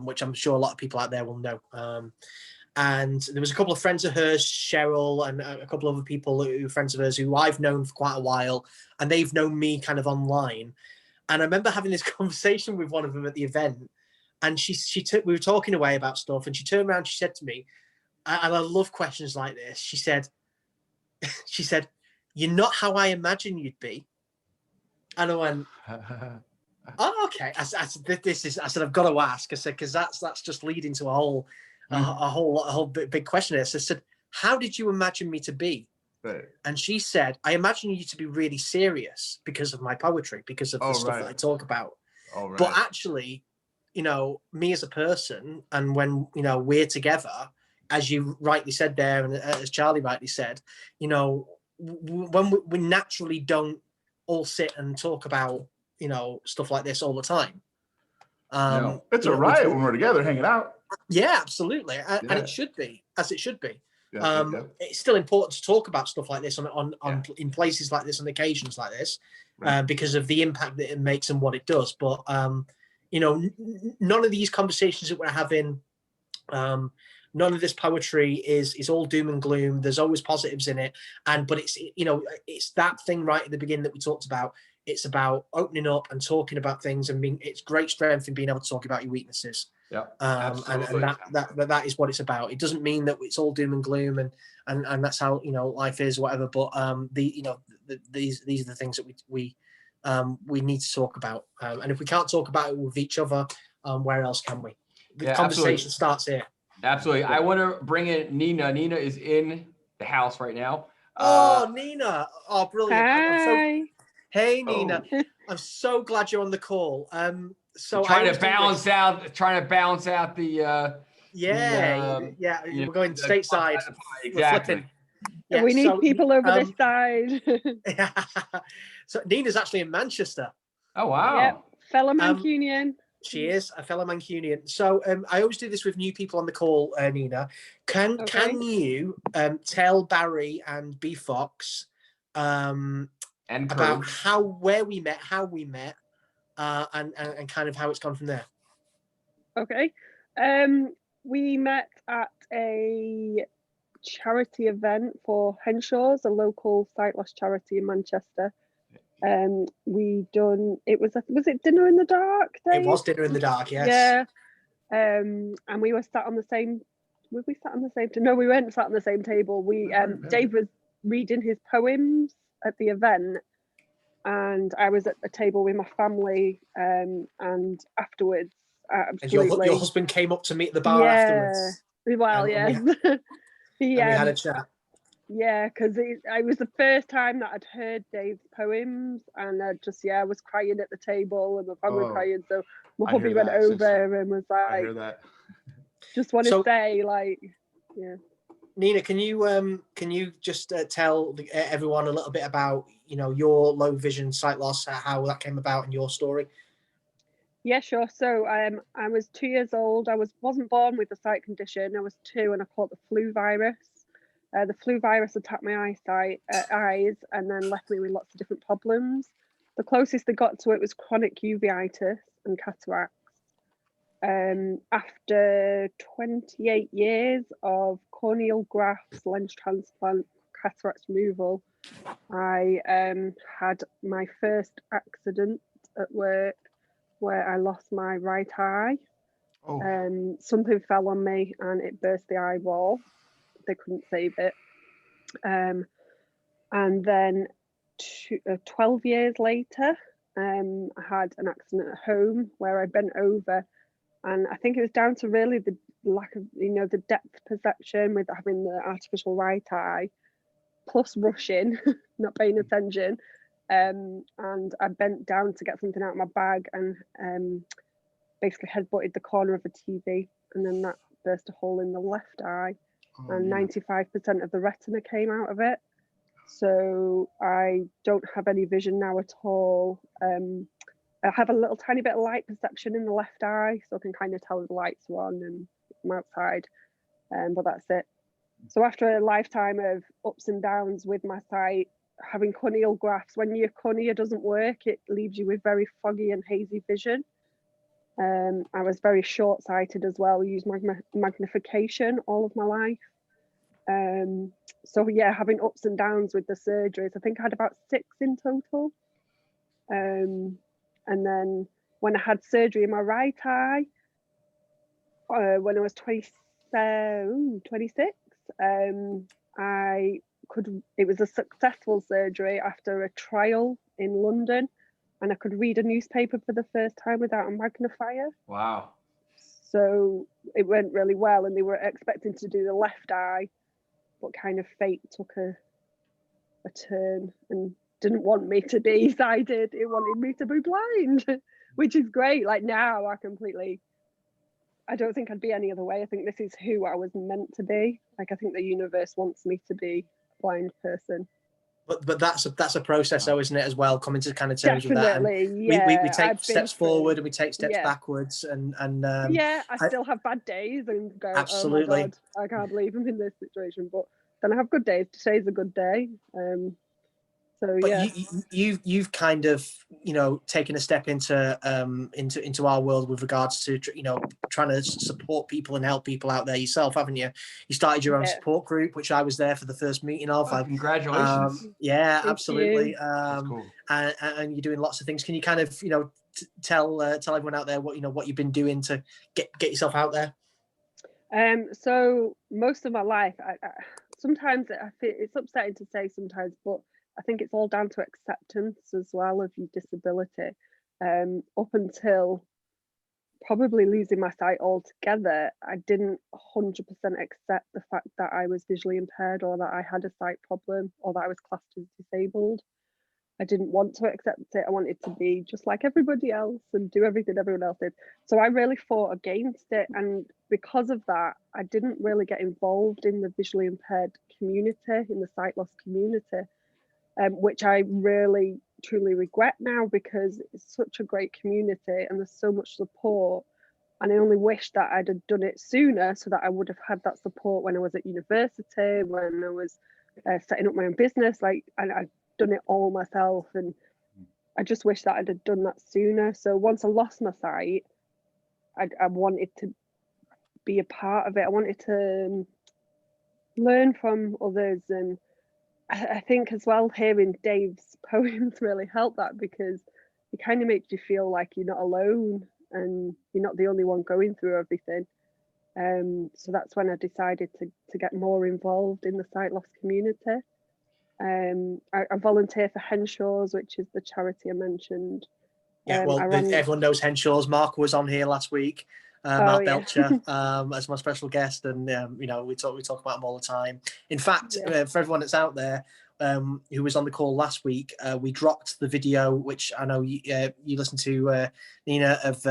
which I'm sure a lot of people out there will know. And there was a couple of friends of hers, Cheryl, and a couple of other people who are friends of hers who I've known for quite a while, and they've known me kind of online. And I remember having this conversation with one of them at the event, and we were talking away about stuff, and she turned around, she said to me, and I love questions like this. She said, "You're not how I imagine you'd be." And I went, "Oh, okay." I said, "I've got to ask." I said, because that's just leading to a whole big question. I said, "How did you imagine me to be?" Right. And she said, "I imagine you to be really serious because of my poetry, because of the stuff that I talk about. But actually, you know, me as a person, and when, you know, we're together, as you rightly said there, and as Charlie rightly said, you know, when we naturally don't all sit and talk about, you know, stuff like this all the time. No, it's a riot when we're together hanging out. Yeah, absolutely. And it should be, as it should be. Yeah. It's still important to talk about stuff like this on in places like this, on occasions like this, because of the impact that it makes and what it does. But you know, none of these conversations that we're having, none of this poetry is all doom and gloom. There's always positives in it, but it's, you know, it's that thing right at the beginning that we talked about. It's about opening up and talking about things, and it's great strength in being able to talk about your weaknesses. Yeah, and that is what it's about. It doesn't mean that it's all doom and gloom and that's how, you know, life is, whatever. But these are the things that we need to talk about. And if we can't talk about it with each other, where else can we? The conversation starts here. Absolutely. I want to bring in Nina. Nina is in the house right now. Nina. Oh, brilliant. Hi. Hey, Nina. I'm so glad you're on the call. So trying to balance out the we're going stateside. Exactly. We need people over this side. So Nina's actually in Manchester. Oh wow. Yep. Fellow Mancunian. She is a fellow Mancunian. So I always do this with new people on the call, Nina. Can you tell Barry and B Fox and about where we met, how we met, and kind of how it's gone from there? Okay. We met at a charity event for Henshaws, a local sight loss charity in Manchester. Was it Dinner in the Dark, Dave? It was Dinner in the Dark, yes. Yeah. And we were sat on the same. Were we sat on the same? No, we weren't sat on the same table. Dave was reading his poems at the event, and I was at a table with my family. And afterwards, absolutely. And your husband came up to me at the bar afterwards. Well, yes. We had a chat. Yeah, because it was the first time that I'd heard Dave's poems, and I was crying at the table, and my family were crying. So my hubby went over and was like, I hear that. Just want to say, like, yeah. Nina, can you just tell everyone a little bit about, you know, your low vision sight loss, how that came about, and your story? Yeah, sure. So I was 2 years old. I wasn't born with a sight condition. I was 2 and I caught the flu virus. The flu virus attacked my eyes and then left me with lots of different problems. The closest they got to it was chronic uveitis and cataracts. After 28 years of corneal grafts, lens transplant, cataracts removal, I had my first accident at work where I lost my right eye. Oh, Something fell on me and it burst the eyeball. They couldn't save it. And then 12 years later, I had an accident at home where I bent over, and I think it was down to really the lack of, the depth perception with having the artificial right eye, plus rushing, not paying attention. And I bent down to get something out of my bag and basically headbutted the corner of a TV, and then that burst a hole in the left eye, and 95% of the retina came out of it. So I don't have any vision now at all. I have a little tiny bit of light perception in the left eye, so I can kind of tell if the lights are on and I'm outside, but that's it. So after a lifetime of ups and downs with my sight, having corneal grafts, when your cornea doesn't work, it leaves you with very foggy and hazy vision. I was very short-sighted as well, used magnification all of my life. So yeah, having ups and downs with the surgeries. I think I had about 6 in total. And then when I had surgery in my right eye, when I was 26, it was a successful surgery after a trial in London, and I could read a newspaper for the first time without a magnifier. Wow. So it went really well, and they were expecting to do the left eye, but kind of fate took a turn and didn't want me to be sighted. It wanted me to be blind, which is great. Like now I don't think I'd be any other way. I think this is who I was meant to be. Like I think the universe wants me to be a blind person. But that's a process though, isn't it, as well, coming to kind of terms with that. Definitely, yeah. We take steps forward and we take steps backwards and yeah, I still have bad days and go, absolutely. Oh my God, I can't believe I'm in this situation. But then I have good days. Today's a good day. So but yeah. you've kind of taken a step into our world with regards to trying to support people and help people out there yourself, haven't you? You started your own support group, which I was there for the first meeting of. Congratulations! Yeah, Thank absolutely. You. That's cool. And you're doing lots of things. Can you kind of tell everyone out there what you've been doing to get yourself out there? So most of my life, I sometimes I feel it's upsetting to say sometimes, but I think it's all down to acceptance as well of your disability. Up until probably losing my sight altogether, I didn't 100% accept the fact that I was visually impaired or that I had a sight problem or that I was classed as disabled. I didn't want to accept it. I wanted to be just like everybody else and do everything everyone else did. So I really fought against it. And because of that, I didn't really get involved in the visually impaired community, in the sight loss community. Which I really truly regret now because it's such a great community and there's so much support, and I only wish that I'd have done it sooner so that I would have had that support when I was at university, when I was setting up my own business, and I've done it all myself, and I just wish that I'd have done that sooner. So once I lost my sight, I wanted to be a part of it. I wanted to learn from others, and I think as well hearing Dave's poems really helped that because it kind of makes you feel like you're not alone and you're not the only one going through everything. So that's when I decided to get more involved in the sight loss community. I volunteer for Henshaws, which is the charity I mentioned. Yeah, well, everyone knows Henshaws. Mark was on here last week. Mark Belcher as my special guest, and we talk about him all the time. In fact, for everyone that's out there who was on the call last week, we dropped the video, which I know you listened to, Nina, of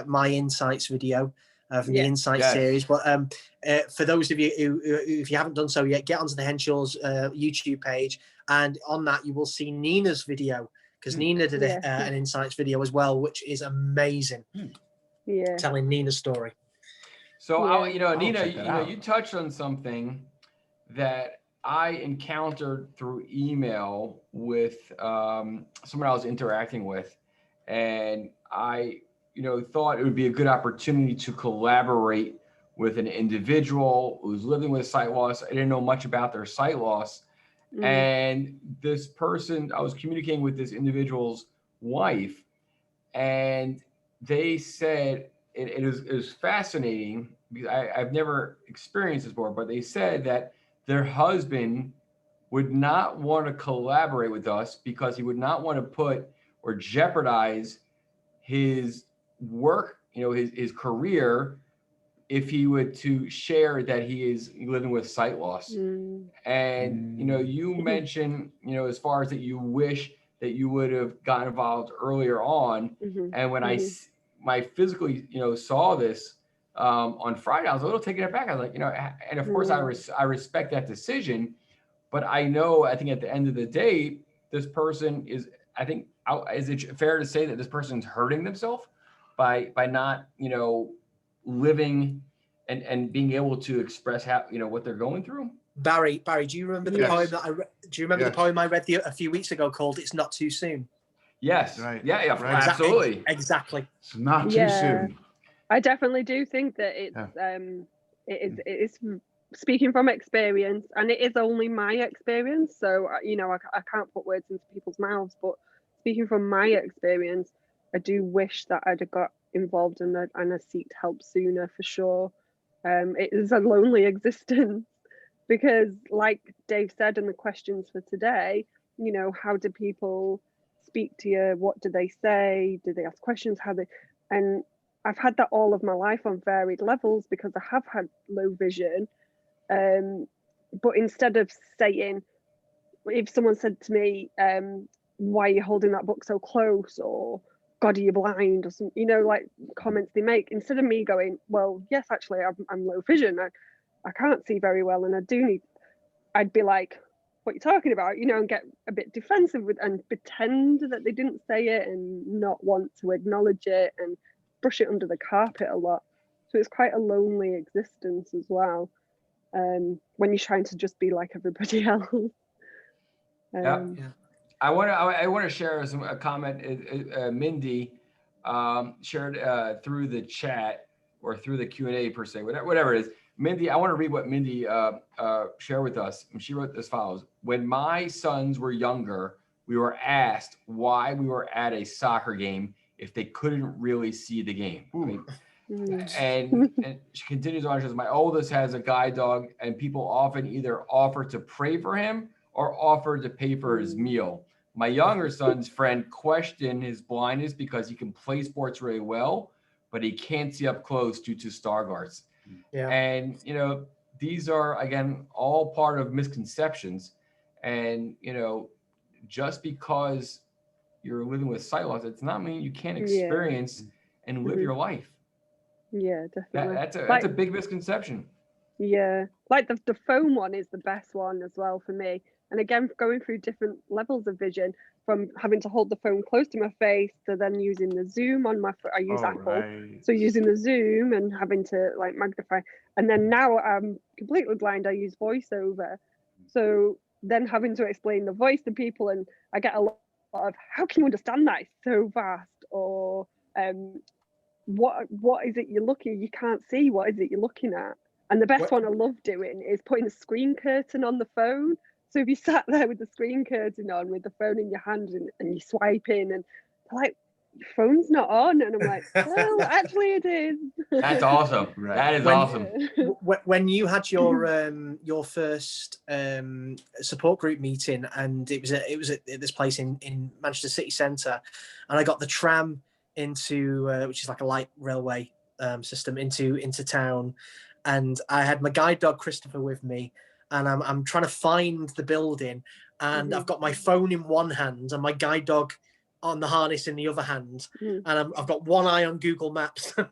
my Insights video from the Insights series. But for those of you who, if you haven't done so yet, get onto the Henshaws YouTube page, and on that you will see Nina's video because Nina did an insights video as well, which is amazing. Yeah. Telling Nina's story. So, I'll Nina, check that out. you touched on something that I encountered through email with someone I was interacting with, and I, thought it would be a good opportunity to collaborate with an individual who's living with sight loss. I didn't know much about their sight loss, and this person, I was communicating with this individual's wife, and they said it was fascinating because I've never experienced this before, but they said that their husband would not want to collaborate with us because he would not want to put or jeopardize his work, his career, if he were to share that he is living with sight loss. And, you mentioned, as far as that you wish that you would have gotten involved earlier on. And when I physically, saw this on Friday, I was a little taken aback. I was like, and of course I respect that decision, but I think at the end of the day, this person is, is it fair to say that this person's hurting themselves by not, living and being able to express how, what they're going through? Barry, do you remember the poem that the poem I read a few weeks ago called "It's Not Too Soon"? Yes. Right. Yeah. Right. Absolutely. Exactly. It's not too soon. I definitely do think that it's it is speaking from experience, and it is only my experience. So I can't put words into people's mouths, but speaking from my experience, I do wish that I'd have got involved and I seeked help sooner for sure. It is a lonely existence. Because like Dave said in the questions for today, how do people speak to you? What do they say? Do they ask questions? And I've had that all of my life on varied levels because I have had low vision. But instead of saying, if someone said to me, why are you holding that book so close? Or God, are you blind? Or some, like comments they make, instead of me going, well, yes, actually, I'm low vision. I can't see very well, and I'd be like, what are you talking about? And get a bit defensive and pretend that they didn't say it and not want to acknowledge it and brush it under the carpet a lot. So it's quite a lonely existence as well, when you're trying to just be like everybody else. I want to share a comment. Mindy shared through the chat or through the Q&A per se, whatever it is. Mindy, I want to read what Mindy shared with us. And she wrote as follows: when my sons were younger, we were asked why we were at a soccer game if they couldn't really see the game. And she continues on, she says, my oldest has a guide dog, and people often either offer to pray for him or offer to pay for his meal. My younger son's friend questioned his blindness because he can play sports really well, but he can't see up close due to Stargardts. And, these are, again, all part of misconceptions. And, just because you're living with sight loss, it's not mean you can't experience and live your life. Yeah, definitely. That's a big misconception. Yeah, like the phone one is the best one as well for me. And again, going through different levels of vision, from having to hold the phone close to my face to then using the zoom on my phone. I use Apple, so using the zoom and having to like magnify. And then now I'm completely blind, I use voiceover. So then having to explain the voice to people, and I get a lot of, how can you understand that? It's so vast. Or what is it you're looking? You can't see. What is it you're looking at? And the best one I love doing is putting a screen curtain on the phone. So if you sat there with the screen curtain on with the phone in your hand and you swipe in, and they're like, your phone's not on. And I'm like, well, actually it is. That's awesome. That is awesome. When you had your first support group meeting, and it was at this place in Manchester City Centre, and I got the tram into which is like a light railway system into town, and I had my guide dog Christopher with me, and I'm trying to find the building, and I've got my phone in one hand and my guide dog on the harness in the other hand, and I've got one eye on Google Maps, and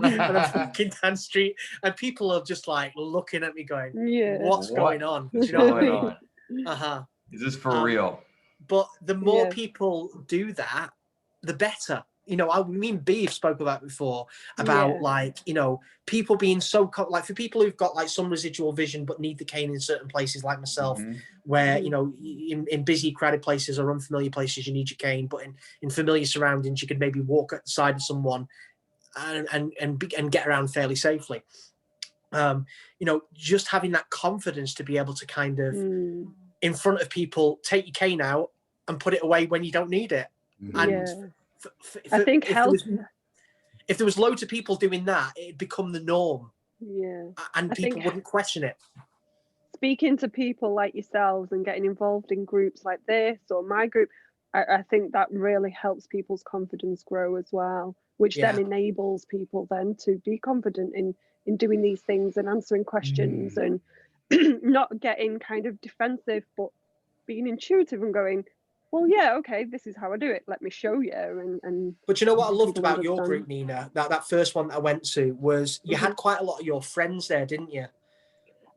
I'm walking down the street, and people are just like looking at me going, what's going on? Do you know what I mean? Is this for real? But the more Yeah. people do that, the better. You know, me and B have spoke about before about Yeah. like, you know, people being so like for people who've got like some residual vision but need the cane in certain places like myself, where, you know, in busy crowded places or unfamiliar places you need your cane, but in familiar surroundings you could maybe walk at the side of someone and get around fairly safely. You know, just having that confidence to be able to kind of in front of people take your cane out and put it away when you don't need it. And I think if there was loads of people doing that, it'd become the norm. Yeah. And people wouldn't question it. Speaking to people like yourselves and getting involved in groups like this or my group, I think that really helps people's confidence grow as well, which then enables people then to be confident in doing these things and answering questions and not getting kind of defensive, but being intuitive and going, well, yeah, okay, this is how I do it. Let me show you. But you know what I loved about your group, Nina? That first one that I went to was you had quite a lot of your friends there, didn't you?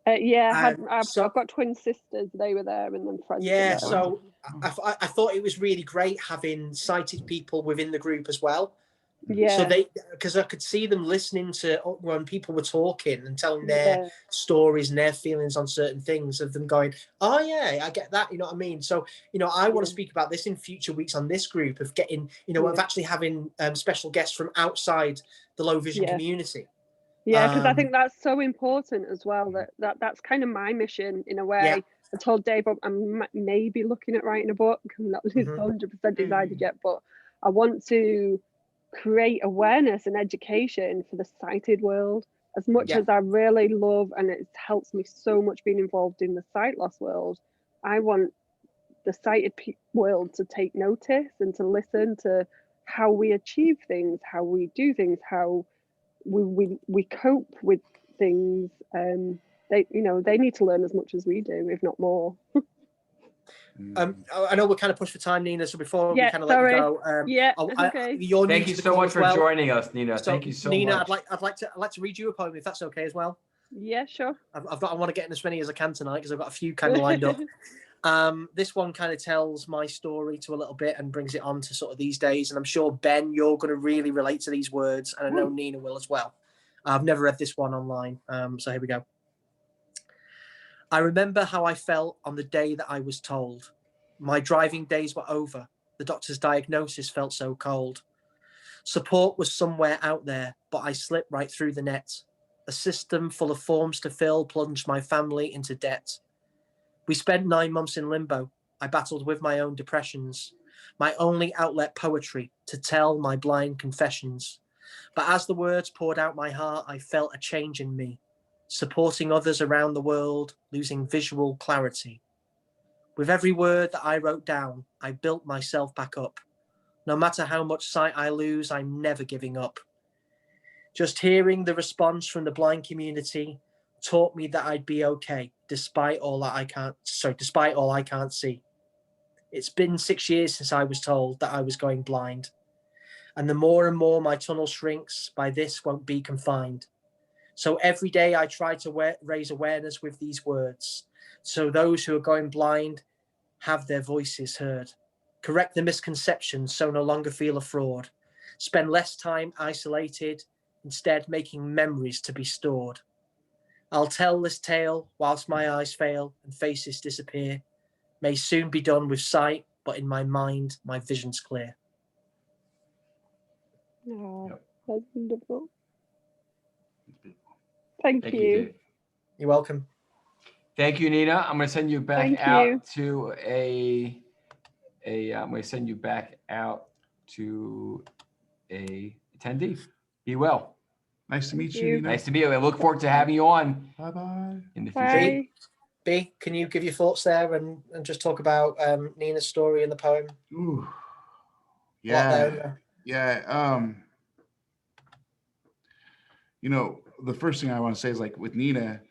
Yeah, I've got twin sisters. They were there, and then friends. Yeah, so I thought it was really great having sighted people within the group as well. Yeah. So because I could see them listening to when people were talking and telling their stories and their feelings on certain things, of them going, oh yeah, I get that. You know what I mean? So, you know, I want to speak about this in future weeks on this group of getting, you know, of actually having special guests from outside the low vision community. Yeah, because I think that's so important as well. That's kind of my mission in a way. I told Dave I'm maybe looking at writing a book. I'm not 100% decided yet, but I want to create awareness and education for the sighted world as much as I really love, and it helps me so much being involved in the sight loss world. I want the sighted world to take notice and to listen to how we achieve things, how we do things, how we cope with things. They need to learn as much as we do, if not more. I know we're kind of pushed for time, Nina, so before we kind of let you go, thank you so much for joining us, Nina. So, thank you so Nina, much. I'd like to read you a poem if that's okay as well. Yeah, sure. I want to get in as many as I can tonight because I've got a few kind of lined up. This one kind of tells my story to a little bit and brings it on to sort of these days. And I'm sure, Ben, you're going to really relate to these words, and I know Nina will as well. I've never read this one online, so here we go. I remember how I felt on the day that I was told my driving days were over. The doctor's diagnosis felt so cold. Support was somewhere out there, but I slipped right through the net. A system full of forms to fill plunged my family into debt. We spent 9 months in limbo. I battled with my own depressions, my only outlet poetry to tell my blind confessions. But as the words poured out my heart, I felt a change in me, supporting others around the world, losing visual clarity. With every word that I wrote down, I built myself back up. No matter how much sight I lose, I'm never giving up. Just hearing the response from the blind community taught me that I'd be okay, despite all I can't see. It's been 6 years since I was told that I was going blind. And the more and more my tunnel shrinks, by this won't be confined. So every day I try to raise awareness with these words, so those who are going blind have their voices heard. Correct the misconceptions so no longer feel a fraud. Spend less time isolated, instead making memories to be stored. I'll tell this tale whilst my eyes fail and faces disappear. May soon be done with sight, but in my mind, my vision's clear. Oh, that's wonderful. Thank you. You're welcome. Thank you, Nina. I'm going to send you back to I'm going to send you back out to a attendee. Be well. Nice to meet you, Nina. Nice to meet you. I look forward to having you on. Bye-bye. In the future. B, can you give your thoughts there and just talk about Nina's story in the poem? Ooh. Yeah. You know, the first thing I want to say is, like, with Nina,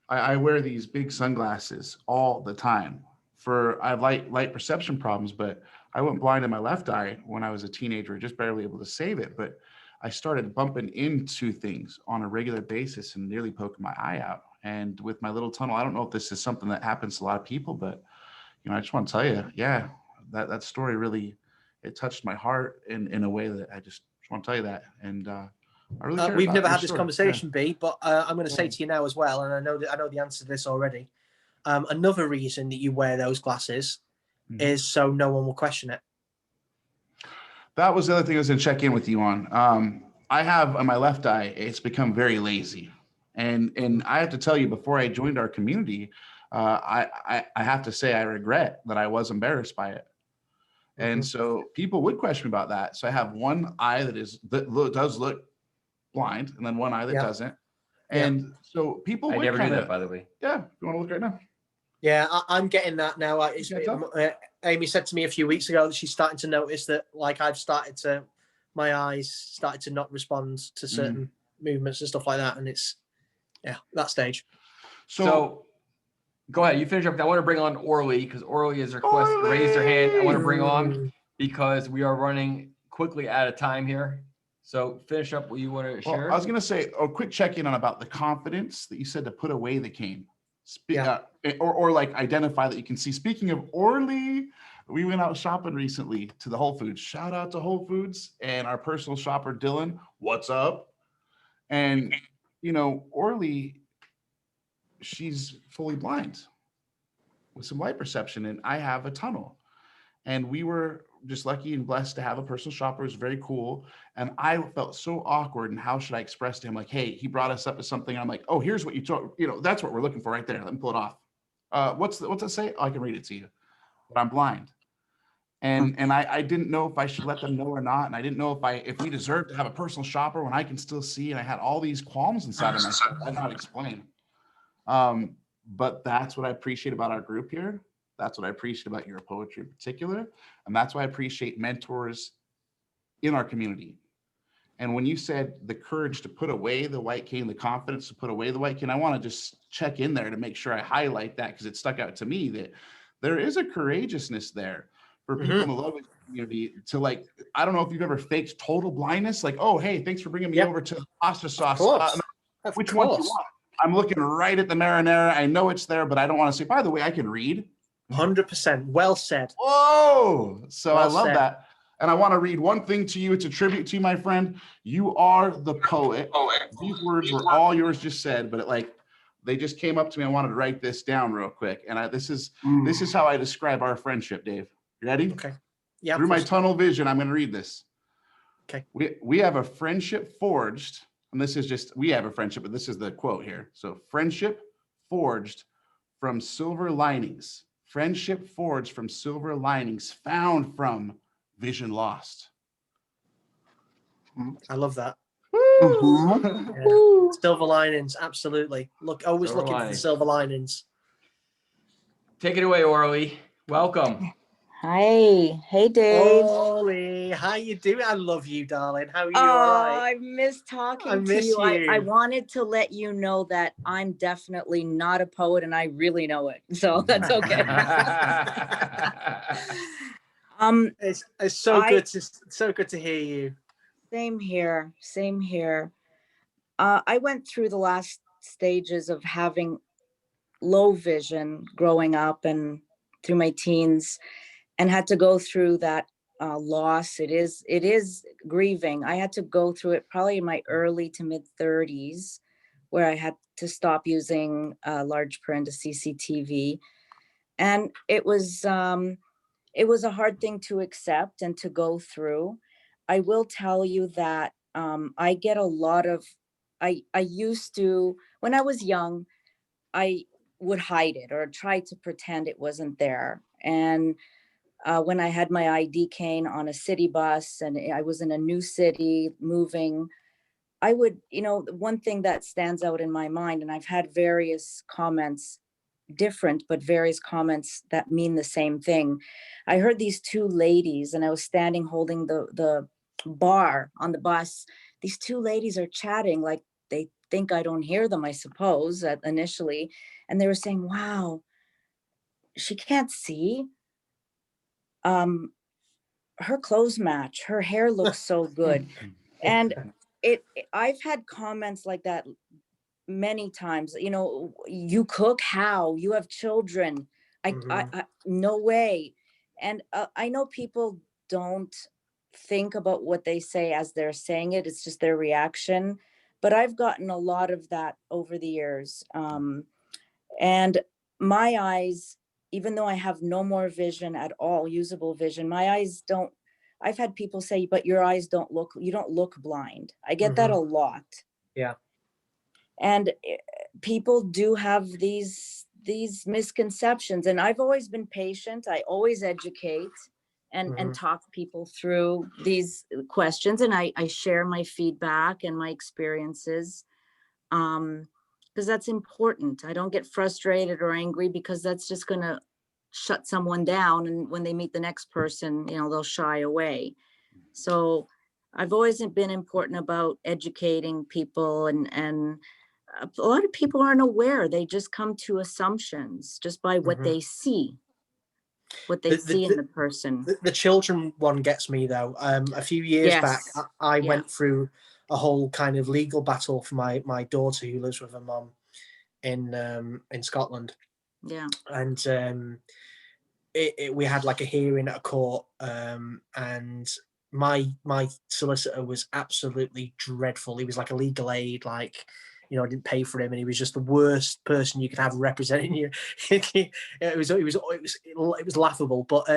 I wear these big sunglasses all the time. I have light perception problems, but I went blind in my left eye when I was a teenager, just barely able to save it. But I started bumping into things on a regular basis and nearly poking my eye out. And with my little tunnel, I don't know if this is something that happens to a lot of people, but I just want to tell you, yeah, that story really, it touched my heart in a way that I just want to tell you that. And I really care We've about never your had this story. conversation, B, but I'm going to say to you now as well, and I know the answer to this already. Another reason that you wear those glasses is so no one will question it. That was the other thing I was going to check in with you on. I have on my left eye, it's become very lazy. And I have to tell you, before I joined our community, I have to say I regret that I was embarrassed by it. And so people would question me about that. So I have one eye that does look blind, and then one eye that doesn't. And so people would never knew that, by the way. Yeah, you want to look right now? Yeah, I'm getting that now. Amy said to me a few weeks ago that she's starting to notice that, like, my eyes started to not respond to certain movements and stuff like that. And it's, that stage. So go ahead, you finish up. I want to bring on Orly because Orly has raised her hand. I want to bring on because we are running quickly out of time here. So finish up what you want to share. I was going to say a quick check-in on about the confidence that you said to put away the cane. Or like identify that you can see. Speaking of Orly, we went out shopping recently to the Whole Foods. Shout out to Whole Foods and our personal shopper, Dylan. What's up? And, Orly, she's fully blind with some light perception, and I have a tunnel. And we were just lucky and blessed to have a personal shopper. It was very cool. And I felt so awkward. And how should I express to him? Like, hey, he brought us up to something. I'm like, oh, here's what you told, that's what we're looking for right there. Let me pull it off. What's it say? Oh, I can read it to you, but I'm blind. And I didn't know if I should let them know or not. And I didn't know if we deserve to have a personal shopper when I can still see. And I had all these qualms inside of myself. I cannot explain. But that's what I appreciate about our group here. That's what I appreciate about your poetry in particular. And that's why I appreciate mentors in our community. And when you said the courage to put away the white cane, the confidence to put away the white cane, I want to just check in there to make sure I highlight that, because it stuck out to me that there is a courageousness there for people in the loving community to, like, I don't know if you've ever faked total blindness, like, oh, hey, thanks for bringing me over to pasta sauce. Which one do you want? I'm looking right at the marinara. I know it's there, but I don't want to say, by the way, I can read. 100%. Well said. Whoa. So I love that. And I want to read one thing to you. It's a tribute to you, my friend. You are the poet. These words were all yours just said, but they just came up to me. I wanted to write this down real quick. And this is how I describe our friendship, Dave. You ready? Okay. Yeah. Through my tunnel vision, I'm going to read this. Okay. We have a friendship forged. And this is just, we have a friendship, but this is the quote here. So friendship forged from silver linings. Friendship forged from silver linings, found from vision lost. I love that. Mhm. Silver linings, absolutely. Always Silver looking for the linings. silver linings. Take it away, Orly. Welcome. Hi. Hey, Dave. Ollie, how you doing? I love you, darling. How are you? Oh, All right? I miss talking I miss to you. I you. wanted to let you know that I'm definitely not a poet, and I really know it. So that's okay. It's so good to hear you. Same here. Same here. I went through the last stages of having low vision growing up and through my teens, and had to go through that loss. It is grieving. I had to go through it probably in my early to mid 30s, where I had to stop using large print, CCTV, and it was a hard thing to accept and to go through. I will tell you that I get a lot of. I used to, when I was young, I would hide it or try to pretend it wasn't there. And when I had my ID cane on a city bus and I was in a new city moving, I would, one thing that stands out in my mind, and I've had various comments, different, but various comments that mean the same thing. I heard these two ladies, and I was standing holding the bar on the bus. These two ladies are chatting like they think I don't hear them, I suppose, initially. And they were saying, wow, she can't see. Her clothes match, her hair looks so good. And I've had comments like that many times. You cook how? You have children. No way. And I know people don't think about what they say as they're saying it. It's just their reaction. But I've gotten a lot of that over the years. And my eyes, even though I have no more vision at all, usable vision, my eyes don't, I've had people say, but your eyes don't look, you don't look blind. I get that a lot. Yeah. And people do have these misconceptions, and I've always been patient. I always educate and talk people through these questions, and I share my feedback and my experiences, because that's important. I don't get frustrated or angry, because that's just going to shut someone down, and when they meet the next person, you know, they'll shy away. So I've always been important about educating people, and a lot of people aren't aware. They just come to assumptions just by what they see, what they see in the person. The children one gets me though. A few years back, I went through a whole kind of legal battle for my daughter who lives with her mom in Scotland. Yeah. And we had like a hearing at a court, and my solicitor was absolutely dreadful. He was like a legal aid, like, you know, I didn't pay for him, and he was just the worst person you could have representing you. it was laughable. But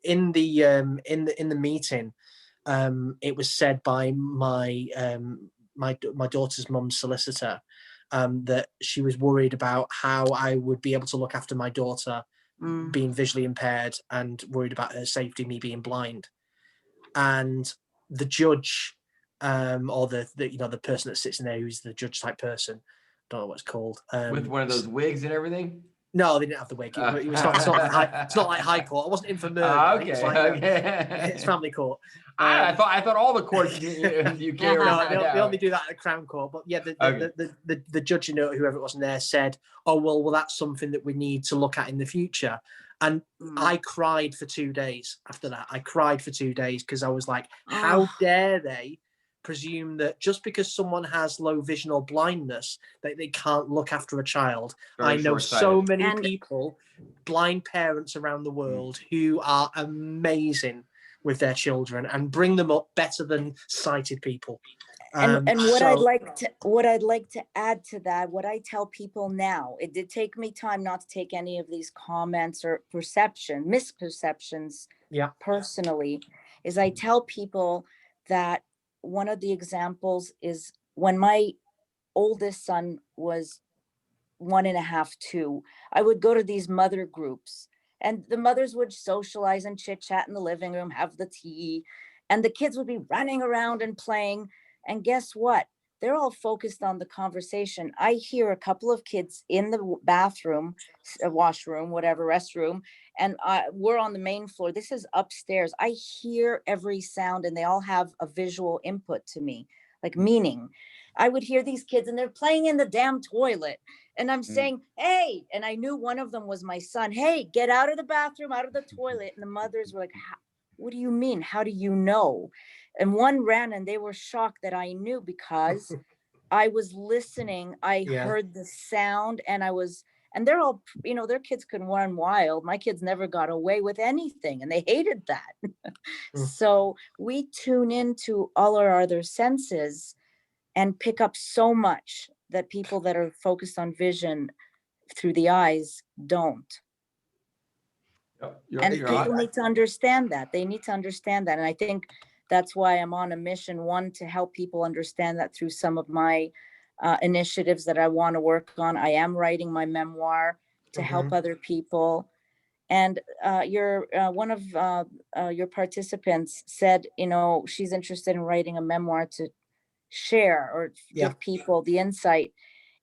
in the meeting, it was said by my daughter's mum's solicitor that she was worried about how I would be able to look after my daughter being visually impaired, and worried about her safety, me being blind. And the judge, or the you know, the person that sits in there, who's the judge type person, don't know what it's called, with one of those wigs and everything. No, they didn't have the wig. It's not like high court. I wasn't in for murder. Okay, it's like, it's family court. I thought all the courts in the UK. No, they only do that at the Crown Court. But yeah, the judge, you know, whoever it was in there, said, "Oh well, that's something that we need to look at in the future." And I cried for 2 days after that. I cried for 2 days, because I was like, "How dare they presume that just because someone has low vision or blindness that they can't look after a child?" I know so many people, blind parents around the world, who are amazing with their children and bring them up better than sighted people. And what I'd like to add to that, what I tell people now, it did take me time not to take any of these comments or misperceptions personally, is I tell people that one of the examples is when my oldest son was 1.5, 2, I would go to these mother groups, and the mothers would socialize and chit chat in the living room, have the tea, and the kids would be running around and playing. And guess what? They're all focused on the conversation. I hear a couple of kids in the bathroom, washroom, whatever, restroom, and we're on the main floor. This is upstairs. I hear every sound, and they all have a visual input to me, like meaning. I would hear these kids, and they're playing in the damn toilet. And I'm saying, hey, and I knew one of them was my son. Hey, get out of the bathroom, out of the toilet. And the mothers were like, what do you mean? How do you know? And one ran, and they were shocked that I knew, because I was listening. I heard the sound, and they're all, you know, their kids can run wild. My kids never got away with anything, and they hated that. So we tune into all our other senses and pick up so much that people that are focused on vision through the eyes don't. People need to understand that. They need to understand that. And I think that's why I'm on a mission, one, to help people understand that through some of my initiatives that I want to work on. I am writing my memoir to help other people. And one of your participants said, you know, she's interested in writing a memoir to share or give people the insight.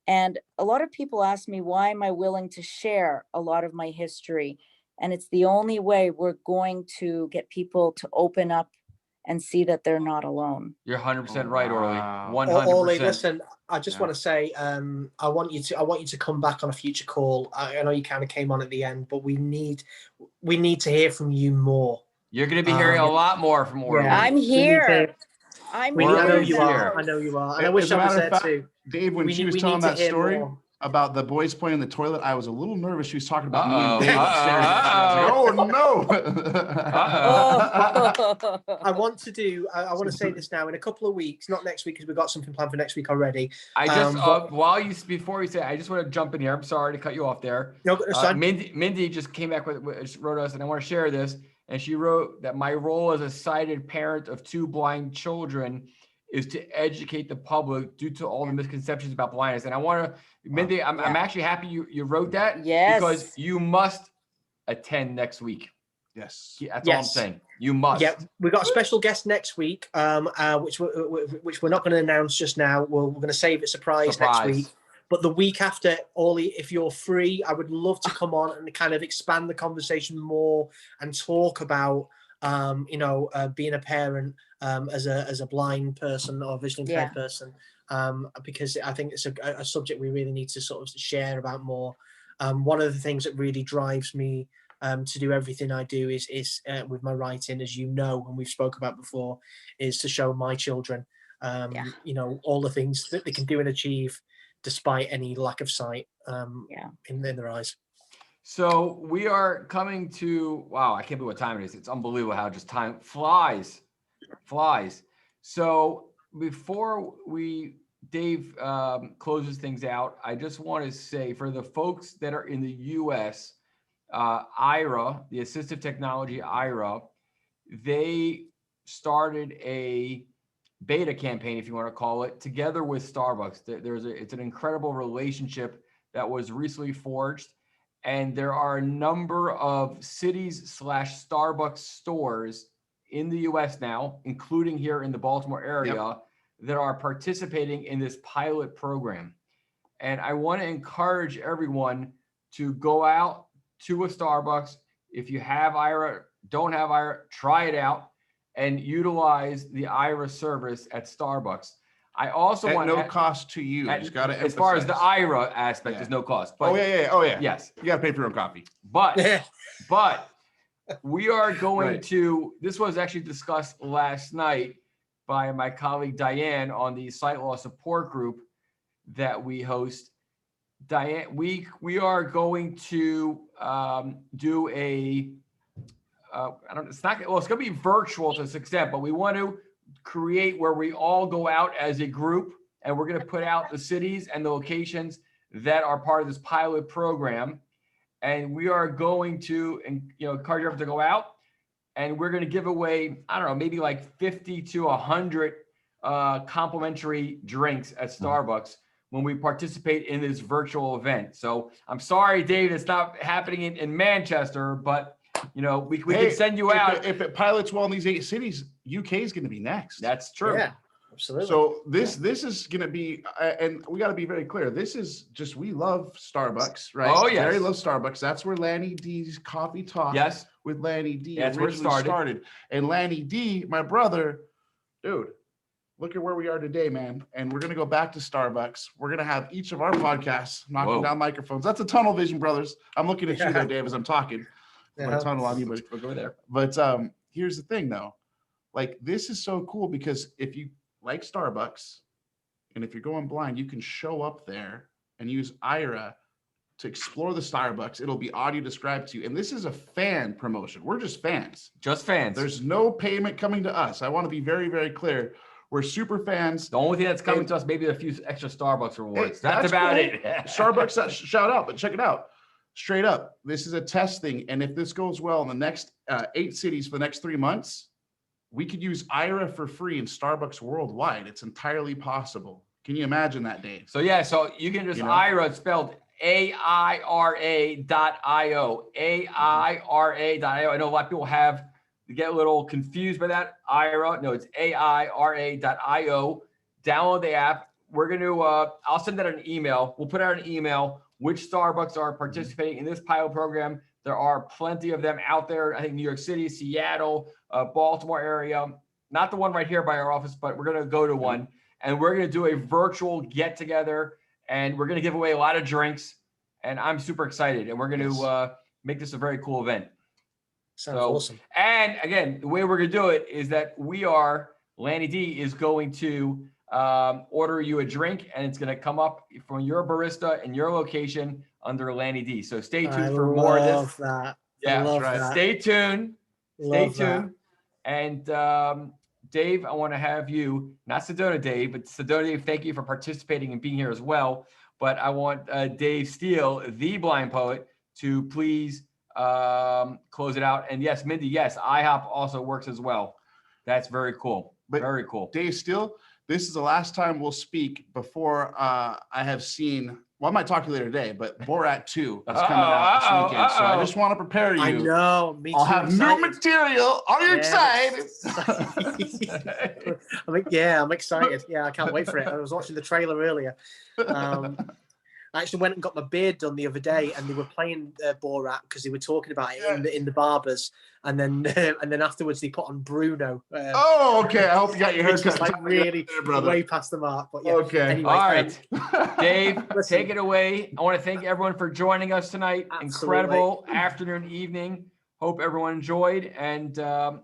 And a lot of people ask me, why am I willing to share a lot of my history? And it's the only way we're going to get people to open up and see that they're not alone. You're 100% right, Orly. 100%. Orly, listen, I just want to say, I want you to come back on a future call. I know you kind of came on at the end, but we need to hear from you more. You're going to be hearing a lot more from Orly. Yeah, I'm here. I know you are. And I wish I was there too. Dave, when she was telling that story, about the boys playing in the toilet, I was a little nervous. She was talking about me Uh-oh, and Dave upstairs. I was like, oh no. I want to do. I want to say this now. In a couple of weeks, not next week because we've got something planned for next week already. I just But- before you say, I just want to jump in here. I'm sorry to cut you off there. No, it's fine. Mindy just came back wrote us, and I want to share this. And she wrote that my role as a sighted parent of 2 blind children is to educate the public due to all the misconceptions about blindness. And I want to, Mindy, I'm actually happy you wrote that. Yes. Because you must attend next week. Yes. That's all I'm saying. You must. Yeah, we've got a special guest next week, which we're not going to announce just now. We're going to save it surprise next week. But the week after, Ollie, if you're free, I would love to come on and kind of expand the conversation more and talk about, being a parent as a blind person or visually impaired person, because I think it's a subject we really need to sort of share about more. One of the things that really drives me to do everything I do is with my writing, as you know, and we've spoke about before, is to show my children, all the things that they can do and achieve despite any lack of sight in their eyes. So we are coming to, wow, I can't believe what time it is. It's unbelievable how just time flies. So before Dave closes things out, I just want to say for the folks that are in the US, IRA, the assistive technology IRA, they started a beta campaign, if you want to call it, together with Starbucks. It's an incredible relationship that was recently forged. And there are a number of cities/Starbucks stores in the US now, including here in the Baltimore area, that are participating in this pilot program. And I want to encourage everyone to go out to a Starbucks. If you have IRA, don't have IRA, try it out and utilize the IRA service at Starbucks. I also want no cost to you. Just got to as far as the IRA aspect, there's no cost. But, Oh yeah. Yes. You got to pay for your own coffee. But we are going to, this was actually discussed last night by my colleague Diane on the Sight Loss Support Group that we host. Diane, we are going to do a, it's going to be virtual to some extent, but we want to create where we all go out as a group, and we're going to put out the cities and the locations that are part of this pilot program. And we are going to, encourage everyone to go out, and we're going to give away, I don't know, maybe like 50 to 100 complimentary drinks at Starbucks when we participate in this virtual event. So I'm sorry, Dave, it's not happening in Manchester, but we can send you out. If it pilots well in these 8 cities, UK is going to be next. That's true. Yeah, absolutely. So this is going to be, and we got to be very clear. This is just, we love Starbucks, right? Oh, yes. Very love Starbucks. That's where Lanny D's Coffee Talk with Lanny D That's where it started. And Lanny D, my brother, dude, look at where we are today, man. And we're going to go back to Starbucks. We're going to have each of our podcasts knocking down microphones. That's a tunnel vision, brothers. I'm looking at you there, Dave, as I'm talking. My tunnel on you, but we'll go there. But here's the thing, though. Like, this is so cool because if you like Starbucks and if you're going blind, you can show up there and use IRA to explore the Starbucks. It'll be audio described to you. And this is a fan promotion. We're just fans. Just fans. There's no payment coming to us. I want to be very, very clear. We're super fans. The only thing that's coming to us, maybe a few extra Starbucks rewards. That's about cool. it. Starbucks, shout out, but check it out. Straight up, this is a test thing. And if this goes well in the next 8 cities for the next 3 months, we could use IRA for free in Starbucks worldwide. It's entirely possible. Can you imagine that, Dave? So you can just IRA, it's spelled AIRA.io. AIRA.io. I know a lot of people get a little confused by that. IRA. No, it's AIRA.io. Download the app. We're going to, I'll send out an email. We'll put out an email which Starbucks are participating in this pilot program. There are plenty of them out there. I think New York City, Seattle, Baltimore area, not the one right here by our office, but we're going to go to one, and we're going to do a virtual get together, and we're going to give away a lot of drinks, and I'm super excited, and we're going to make this a very cool event. Sounds awesome. And again, the way we're going to do it is that Lanny D is going to order you a drink, and it's going to come up from your barista in your location under Lanny D. So stay tuned for more of this. Love that. Yeah, Love that's right. that. Stay tuned. Stay Love that. tuned. And Dave, I want to have you, not Sedona Dave, but Sedona Dave, thank you for participating and being here as well. But I want Dave Steele, the blind poet, to please close it out. And yes, Mindy, yes, IHOP also works as well. That's very cool. But very cool. Dave Steele, this is the last time we'll speak before I have seen, well, I might talk to you later today, but Borat 2 is coming out this weekend. So I just want to prepare you. I know. Me too. I'll have new excited. material. Are you excited? I'm excited. Yeah, I can't wait for it. I was watching the trailer earlier. I actually went and got my beard done the other day, and they were playing Borat because they were talking about it in the barbers, and then afterwards they put on Bruno. Oh, okay. I hope you got your Which haircut. is like really way past the mark. But yeah. Okay. Anyway, all right, Dave, listen, take it away. I want to thank everyone for joining us tonight. Absolutely. Incredible afternoon, evening. Hope everyone enjoyed, and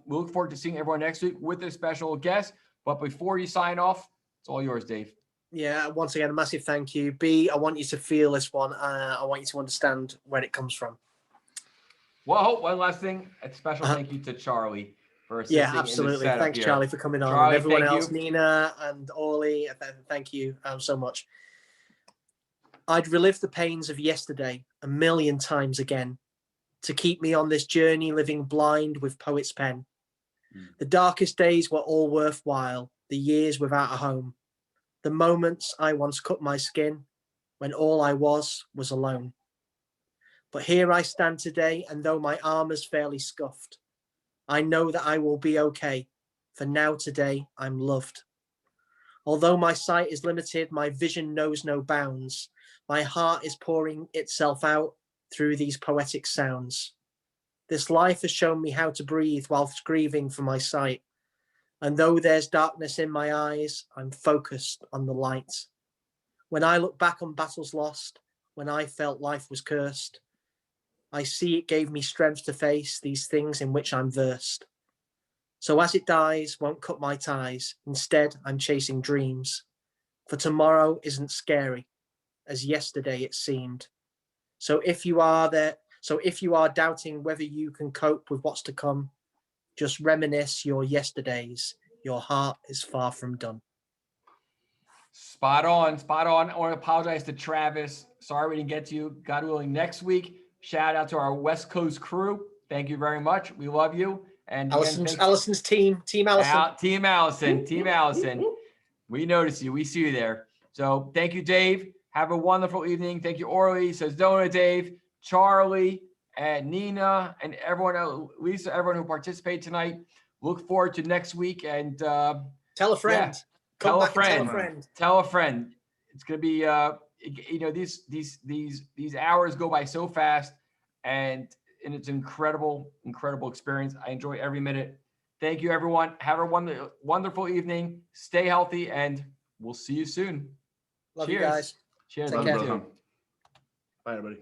we look forward to seeing everyone next week with a special guest. But before you sign off, it's all yours, Dave. Yeah, once again, a massive thank you. B, I want you to feel this one. I want you to understand where it comes from. Well, one last thing, a special thank you to Charlie for assisting. Yeah, absolutely. In the Thanks, here. Charlie, for coming on. Charlie, and everyone thank else, you. Nina and Orly, thank you so much. I'd relive the pains of yesterday a million times again to keep me on this journey living blind with poet's pen. The darkest days were all worthwhile, the years without a home. The moments I once cut my skin when all I was alone. But here I stand today, and though my armor's fairly scuffed, I know that I will be okay, for now today I'm loved. Although my sight is limited, my vision knows no bounds. My heart is pouring itself out through these poetic sounds. This life has shown me how to breathe whilst grieving for my sight. And though there's darkness in my eyes, I'm focused on the light. When I look back on battles lost, when I felt life was cursed, I see it gave me strength to face these things in which I'm versed. So as it dies, won't cut my ties. Instead, I'm chasing dreams. For tomorrow isn't scary, as yesterday it seemed. So if you are doubting whether you can cope with what's to come, just reminisce your yesterdays. Your heart is far from done. Spot on, spot on. I want to apologize to Travis. Sorry we didn't get to you. God willing, next week. Shout out to our West Coast crew. Thank you very much. We love you. And Allison's team Allison. Team Allison. We notice you. We see you there. So thank you, Dave. Have a wonderful evening. Thank you, Orly, Sedona Dave, Charlie, and Nina, and everyone else, Lisa, everyone who participated tonight. Look forward to next week, and tell a friend. Yeah, tell a friend. It's gonna be these hours go by so fast, and it's an incredible experience. I enjoy every minute. Thank you, everyone. Have a wonderful evening. Stay healthy, and we'll see you soon. Love Cheers. you guys. Cheers. Take care. Bye, everybody.